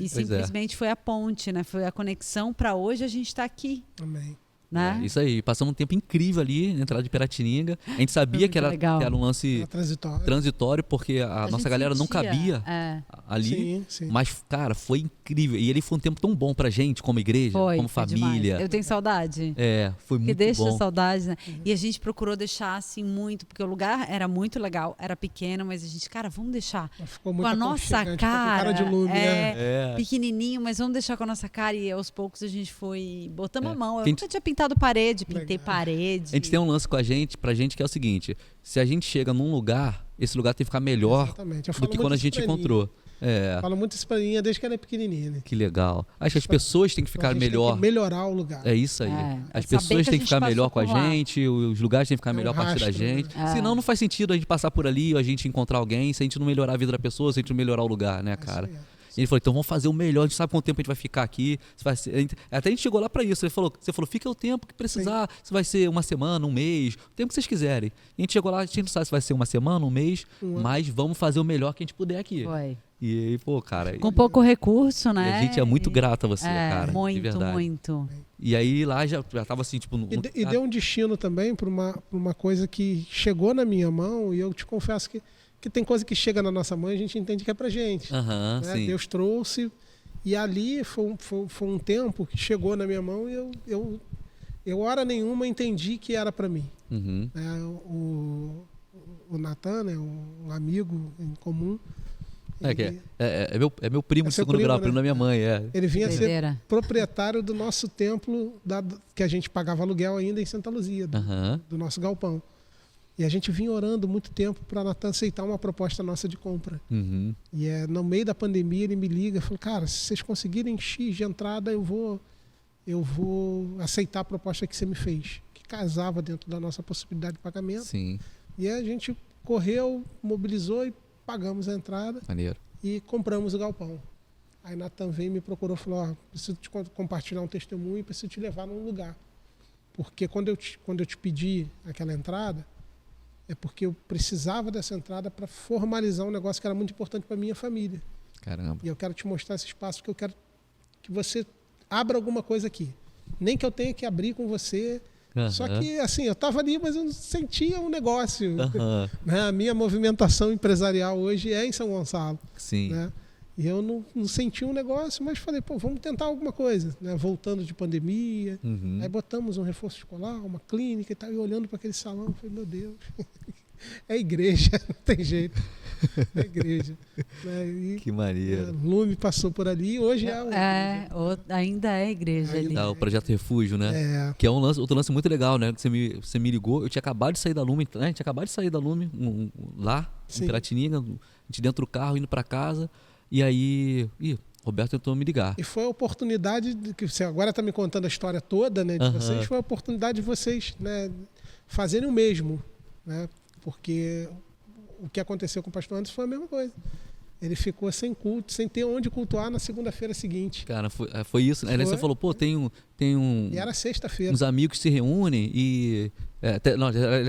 E simplesmente foi a ponte, né? Foi a conexão para hoje a gente estar aqui. Amém. Né? Isso aí, passamos um tempo incrível ali na entrada de Piratininga. A gente sabia que era um lance transitório, porque a nossa galera não cabia ali. Sim. Mas, cara, foi incrível. E ele foi um tempo tão bom pra gente, como igreja, como família. Demais. Eu tenho saudade. Foi muito bom. Que deixa saudade, né? E a gente procurou deixar assim muito, porque o lugar era muito legal, era pequeno, mas a gente, cara, vamos deixar com a nossa cara de Lume, pequenininho, mas vamos deixar com a nossa cara. E aos poucos a gente foi botando a mão. Eu nunca tinha pintado parede, pintei parede. A gente tem um lance com pra gente que é o seguinte: se a gente chega num lugar, esse lugar tem que ficar melhor do que quando a gente encontrou. Falo muito isso pra mim desde que ela é pequenininha, né? Que legal. Acho que as pessoas têm que ficar melhor. Tem que melhorar o lugar. É isso aí. As pessoas têm que ficar melhor com a gente, os lugares têm que ficar melhor a partir da gente. Senão não faz sentido a gente passar por ali, a gente encontrar alguém, se a gente não melhorar a vida da pessoa, se a gente não melhorar o lugar, né, cara? E ele falou, então vamos fazer o melhor, a gente sabe quanto tempo a gente vai ficar aqui. Até a gente chegou lá para isso. Você falou, fica o tempo que precisar. Se vai ser uma semana, um mês, o tempo que vocês quiserem. E a gente chegou lá, a gente não sabe se vai ser uma semana, um mês, mas vamos fazer o melhor que a gente puder aqui. Foi. E aí, pô, cara... Com pouco recurso, né? A gente é muito grato a você, cara. Muito. E aí lá já tava assim, tipo... E deu um destino também para uma coisa que chegou na minha mão, e eu te confesso que tem coisa que chega na nossa mão e a gente entende que é pra gente. Né? Sim. Deus trouxe, e ali foi um tempo que chegou na minha mão e eu hora nenhuma entendi que era para mim. O Natan, né, um amigo em comum, é meu primo de segundo grau, primo da minha mãe. Ele vinha ser proprietário do nosso templo, que a gente pagava aluguel ainda em Santa Luzia, do nosso galpão. E a gente vinha orando muito tempo para Natan aceitar uma proposta nossa de compra. E no meio da pandemia ele me liga e falou, cara, se vocês conseguirem X de entrada, eu vou aceitar a proposta que você me fez. Que casava dentro da nossa possibilidade de pagamento. Sim. E a gente correu, mobilizou e pagamos a entrada. Maneiro. E compramos o galpão. Aí Natan veio e me procurou e falou, preciso te compartilhar um testemunho, preciso te levar num lugar. Porque quando eu te pedi aquela entrada, é porque eu precisava dessa entrada para formalizar um negócio que era muito importante para minha família. Caramba. E eu quero te mostrar esse espaço, porque eu quero que você abra alguma coisa aqui. Nem que eu tenha que abrir com você. Só que, assim, eu estava ali, mas eu não sentia um negócio. Né? A minha movimentação empresarial hoje é em São Gonçalo. Sim. Né? E eu não senti um negócio, mas falei, pô, vamos tentar alguma coisa. Né? Voltando de pandemia. Aí botamos um reforço escolar, uma clínica e tal. E olhando para aquele salão, eu falei, meu Deus, é igreja, não tem jeito. É igreja. Né? E, que maneiro. Lume passou por ali, hoje ainda é igreja ali. O Projeto Refúgio, né? Que é outro lance muito legal, né? Que você me ligou, eu tinha acabado de sair da Lume, né? Tinha acabado de sair da Lume lá, em Piratininga, a gente dentro do carro, indo para casa, e aí... Roberto tentou me ligar. E foi a oportunidade, que você agora está me contando a história toda, né, de vocês, foi a oportunidade de vocês, né, fazerem o mesmo, né? Porque o que aconteceu com o pastor Anderson foi a mesma coisa. Ele ficou sem culto, sem ter onde cultuar na segunda-feira seguinte. Cara, foi isso. Aí você falou, pô, tem um... E era sexta-feira. Uns amigos se reúnem e...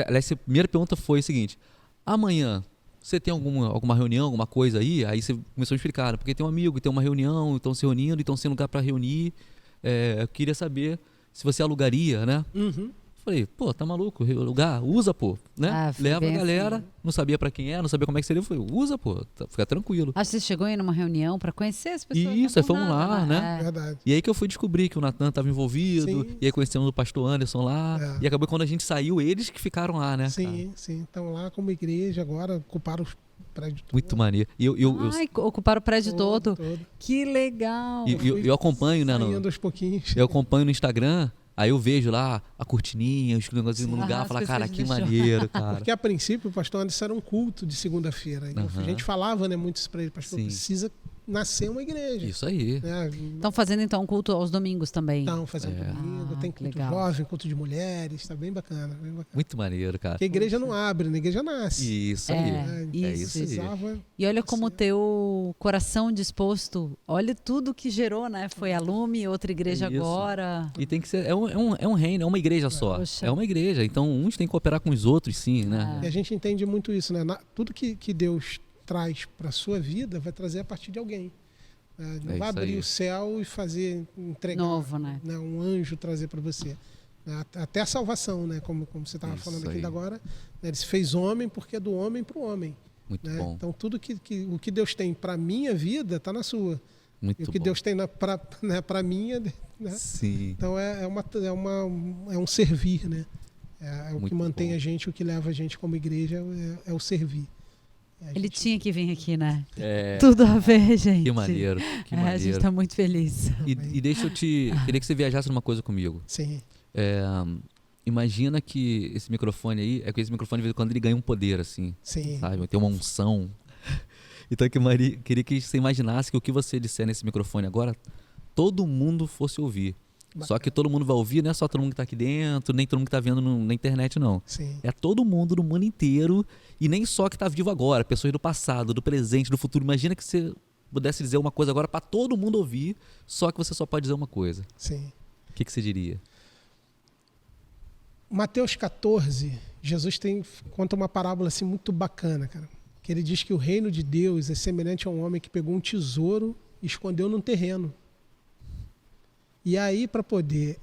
Aliás, a primeira pergunta foi o seguinte, amanhã... Você tem alguma reunião, alguma coisa aí? Aí você começou a explicar, porque tem um amigo, tem uma reunião, estão se reunindo, estão sem lugar para reunir. Eu queria saber se você alugaria, né? Falei, pô, tá maluco? Lugar? Usa, pô. Né? Leva a galera, assim. Não sabia para quem é, não sabia como é que seria. Falei, usa, pô, fica tranquilo. Acho que você chegou aí numa reunião para conhecer as pessoas. Isso, aí fomos lá, né? Verdade. E aí que eu fui descobrir que o Natan estava envolvido, e aí conhecemos o pastor Anderson lá, e acabou quando a gente saiu, eles que ficaram lá, né? Sim, sim. Estão lá como igreja agora, ocuparam os prédios. Muito maneiro. Ocuparam o prédio todo. Todo. Que legal. E eu acompanho, né? Aos pouquinhos. Eu acompanho no Instagram. Aí eu vejo lá a cortininha, os negócios no lugar, falo, cara, que maneiro, cara. Porque a princípio o pastor Anderson era um culto de segunda-feira. Então, a gente falava, né, muito isso para ele, pastor, precisa nascer uma igreja. Isso aí. Estão fazendo então um culto aos domingos também? Estão fazendo domingo, tem culto jovem, culto de mulheres, tá bem bacana, bem bacana. Muito maneiro, cara. Porque a igreja não abre, né? A igreja nasce. Isso aí. Isso aí. E olha como o teu coração disposto, olha tudo que gerou, né? Foi a Lume, outra igreja agora. E tem que ser, é um reino, é uma igreja só. Poxa. É uma igreja, então uns têm que cooperar com os outros, sim, né? E a gente entende muito isso, né? Tudo que Deus traz para a sua vida vai trazer a partir de alguém. Não vai abrir o céu e entregar novo, né? Um anjo trazer para você. Até a salvação, né? Como você estava falando aqui agora, né? Ele se fez homem porque é do homem para o homem. Muito né? bom. Então tudo o que Deus tem para minha vida está na sua. Muito e o que bom. Deus tem para minha, né? Sim. Então é um servir, né? É o que mantém bom. a gente, o que leva a gente como igreja é o servir. Ele tinha que vir aqui, né? É. Tudo a ver, gente. Que maneiro, que maneiro. A gente está muito feliz. E deixa eu queria que você viajasse numa coisa comigo. Sim. Imagina que esse microfone aí, que esse microfone de vez em quando ele ganha um poder, assim. Sim. Sabe? Tem uma unção. Então queria que você imaginasse que o que você disser nesse microfone agora, todo mundo fosse ouvir. Bacana. Só que todo mundo vai ouvir, não é só todo mundo que está aqui dentro, nem todo mundo que está vendo na internet, não. Sim. É todo mundo no mundo inteiro, e nem só que está vivo agora, pessoas do passado, do presente, do futuro. Imagina que você pudesse dizer uma coisa agora para todo mundo ouvir, só que você só pode dizer uma coisa. Sim. O que você diria? Mateus 14, Jesus conta uma parábola assim muito bacana, cara. Que ele diz que o reino de Deus é semelhante a um homem que pegou um tesouro e escondeu num terreno. E aí, para poder,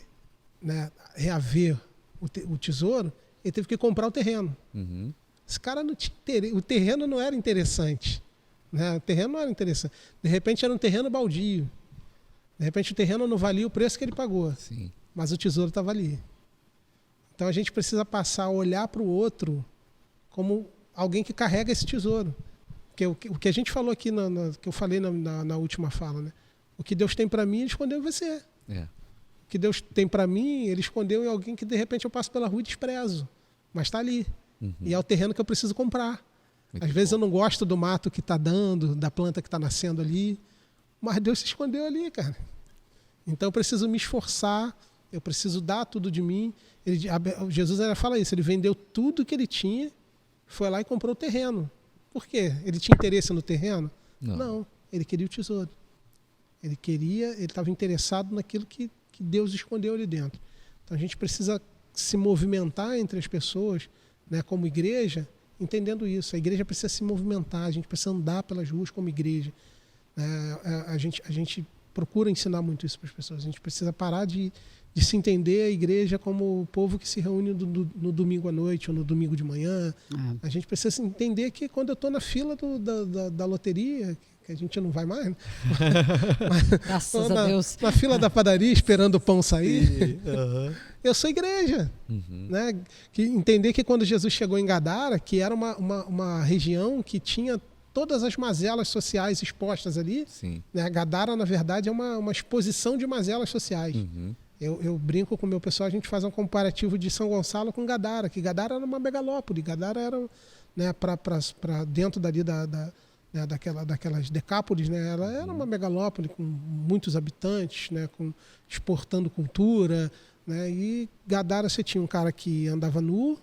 né, reaver o tesouro, ele teve que comprar o terreno. Uhum. Esse cara não tinha interesse, o terreno não era interessante. Né? O terreno não era interessante. De repente era um terreno baldio. De repente o terreno não valia o preço que ele pagou. Sim. Mas o tesouro estava ali. Então a gente precisa passar a olhar para o outro como alguém que carrega esse tesouro. Porque o que a gente falou aqui, que eu falei na última fala, né? O que Deus tem para mim, Ele escondeu em você. É. O que Deus tem para mim, Ele escondeu em alguém que de repente eu passo pela rua e desprezo. Mas está ali. Uhum. E é o terreno que eu preciso comprar. Muito Às vezes bom. eu não gosto do mato que está dando, da planta que está nascendo ali. Mas Deus se escondeu ali, cara. Então eu preciso me esforçar, eu preciso dar tudo de mim. Jesus fala isso, ele vendeu tudo que ele tinha, foi lá e comprou o terreno. Por quê? Ele tinha interesse no terreno? Não, ele queria o tesouro. Ele estava interessado naquilo que Deus escondeu ali dentro. Então a gente precisa se movimentar entre as pessoas, né, como igreja, entendendo isso. A igreja precisa se movimentar, a gente precisa andar pelas ruas como igreja. A gente procura ensinar muito isso para as pessoas. A gente precisa parar de se entender a igreja como o povo que se reúne no domingo à noite ou no domingo de manhã. A gente precisa entender que quando eu estou na fila da loteria, que a gente não vai mais, né? Graças a Deus. Na fila da padaria esperando o pão sair, eu sou igreja. Né? Entender que quando Jesus chegou em Gadara, que era uma região que tinha todas as mazelas sociais expostas ali, né? Gadara, na verdade, é uma exposição de mazelas sociais. Eu brinco com o meu pessoal, a gente faz um comparativo de São Gonçalo com Gadara, que Gadara era uma megalópole, Gadara era, né, para dentro dali daquelas decápolis, né, ela era uma megalópole com muitos habitantes, né, exportando cultura, né, e Gadara você tinha um cara que andava nu,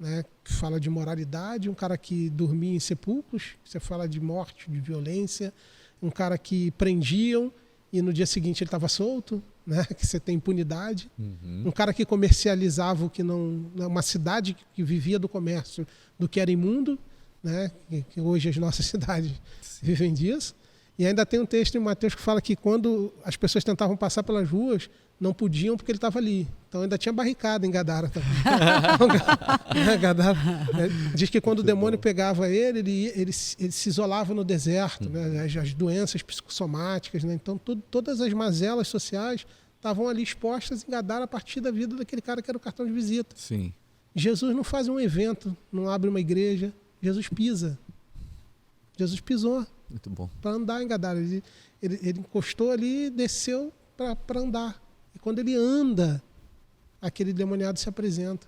né, que fala de moralidade, um cara que dormia em sepulcros, você fala de morte, de violência, um cara que prendiam e no dia seguinte ele estava solto, né, que você tem impunidade, um cara que comercializava o que não, uma cidade que vivia do comércio do que era imundo, né, que hoje as nossas cidades vivem disso. E ainda tem um texto em Mateus que fala que quando as pessoas tentavam passar pelas ruas, não podiam porque ele estava ali. Então ainda tinha barricada em Gadara também. Gadara, diz que quando o demônio pegava ele se isolava no deserto, né? As doenças psicossomáticas, né? Então todas as mazelas sociais estavam ali expostas em Gadara a partir da vida daquele cara que era o cartão de visita. Sim. Jesus não faz um evento, não abre uma igreja, Jesus pisa. Jesus pisou. Muito bom. Para andar em Gadara. Ele encostou ali e desceu para andar. E quando ele anda, aquele demoniado se apresenta.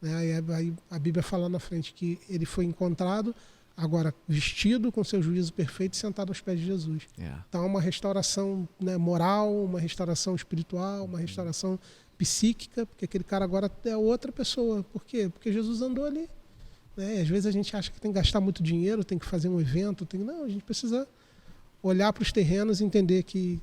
Né? Aí a Bíblia fala na frente que ele foi encontrado, agora vestido com seu juízo perfeito, sentado aos pés de Jesus. Então é uma restauração, né, moral, uma restauração espiritual, uma restauração psíquica, porque aquele cara agora é outra pessoa. Por quê? Porque Jesus andou ali. Né? Às vezes a gente acha que tem que gastar muito dinheiro, tem que fazer um evento. Não, a gente precisa olhar para os terrenos e entender que,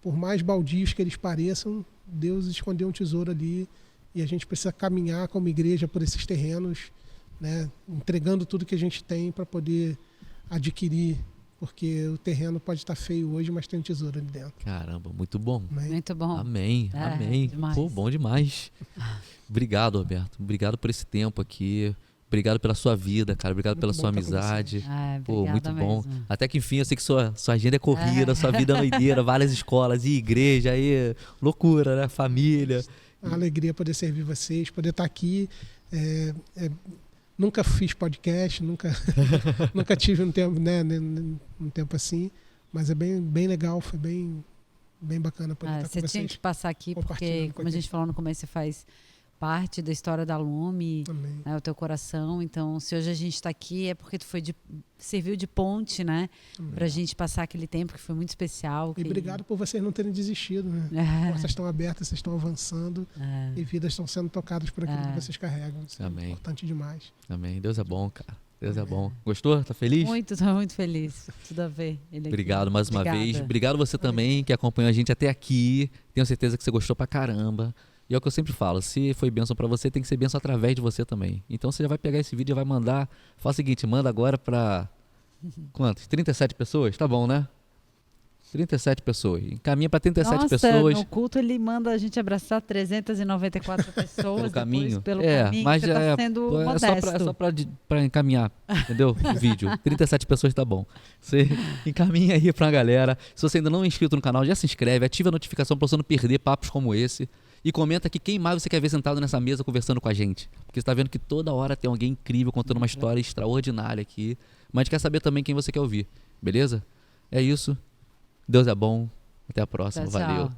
por mais baldios que eles pareçam, Deus escondeu um tesouro ali e a gente precisa caminhar como igreja por esses terrenos, né? Entregando tudo que a gente tem para poder adquirir, porque o terreno pode estar feio hoje, mas tem um tesouro ali dentro. Caramba, muito bom. Muito bom. Amém, amém. Demais. Pô, bom demais. Obrigado, Roberto. Obrigado por esse tempo aqui. Obrigado pela sua vida, cara. Obrigado pela sua amizade. Pô, muito bom. Mesmo. Até que enfim, eu sei que sua agenda é corrida, sua vida é doideira, várias escolas e igreja, aí loucura, né? Família. Uma alegria poder servir vocês, poder estar aqui. Nunca fiz podcast, nunca tive um tempo, né, um tempo assim, mas é bem legal, foi bem bacana poder estar com vocês. Você tinha que passar aqui, porque, como a gente falou no começo, você faz parte da história da Lume, né, o teu coração. Então, se hoje a gente está aqui, é porque tu serviu de ponte, né? Pra gente passar aquele tempo que foi muito especial. E obrigado por vocês não terem desistido, né? As portas estão abertas, vocês estão avançando e vidas estão sendo tocadas por aquilo que vocês carregam. Isso é importante demais. Amém. Deus é bom, cara. Deus é bom. Gostou? Tá feliz? Tô muito feliz. Tudo a ver. Obrigado mais uma vez. Obrigado você também que acompanhou a gente até aqui. Tenho certeza que você gostou pra caramba. E é o que eu sempre falo, se foi bênção pra você, tem que ser bênção através de você também. Então você já vai pegar esse vídeo e vai mandar. Fala o seguinte, manda agora pra... Quantos? 37 pessoas? Tá bom, né? 37 pessoas. Encaminha pra 37 pessoas. No culto ele manda a gente abraçar 394 pessoas pelo caminho. Pelo caminho, mas você tá sendo modesto. É só pra encaminhar, entendeu? O vídeo. 37 pessoas tá bom. Você encaminha aí pra galera. Se você ainda não é inscrito no canal, já se inscreve, ativa a notificação pra você não perder papos como esse. E comenta aqui quem mais você quer ver sentado nessa mesa conversando com a gente. Porque você tá vendo que toda hora tem alguém incrível contando uma história extraordinária aqui. Mas a gente quer saber também quem você quer ouvir. Beleza? É isso. Deus é bom. Até a próxima. Tchau, tchau. Valeu.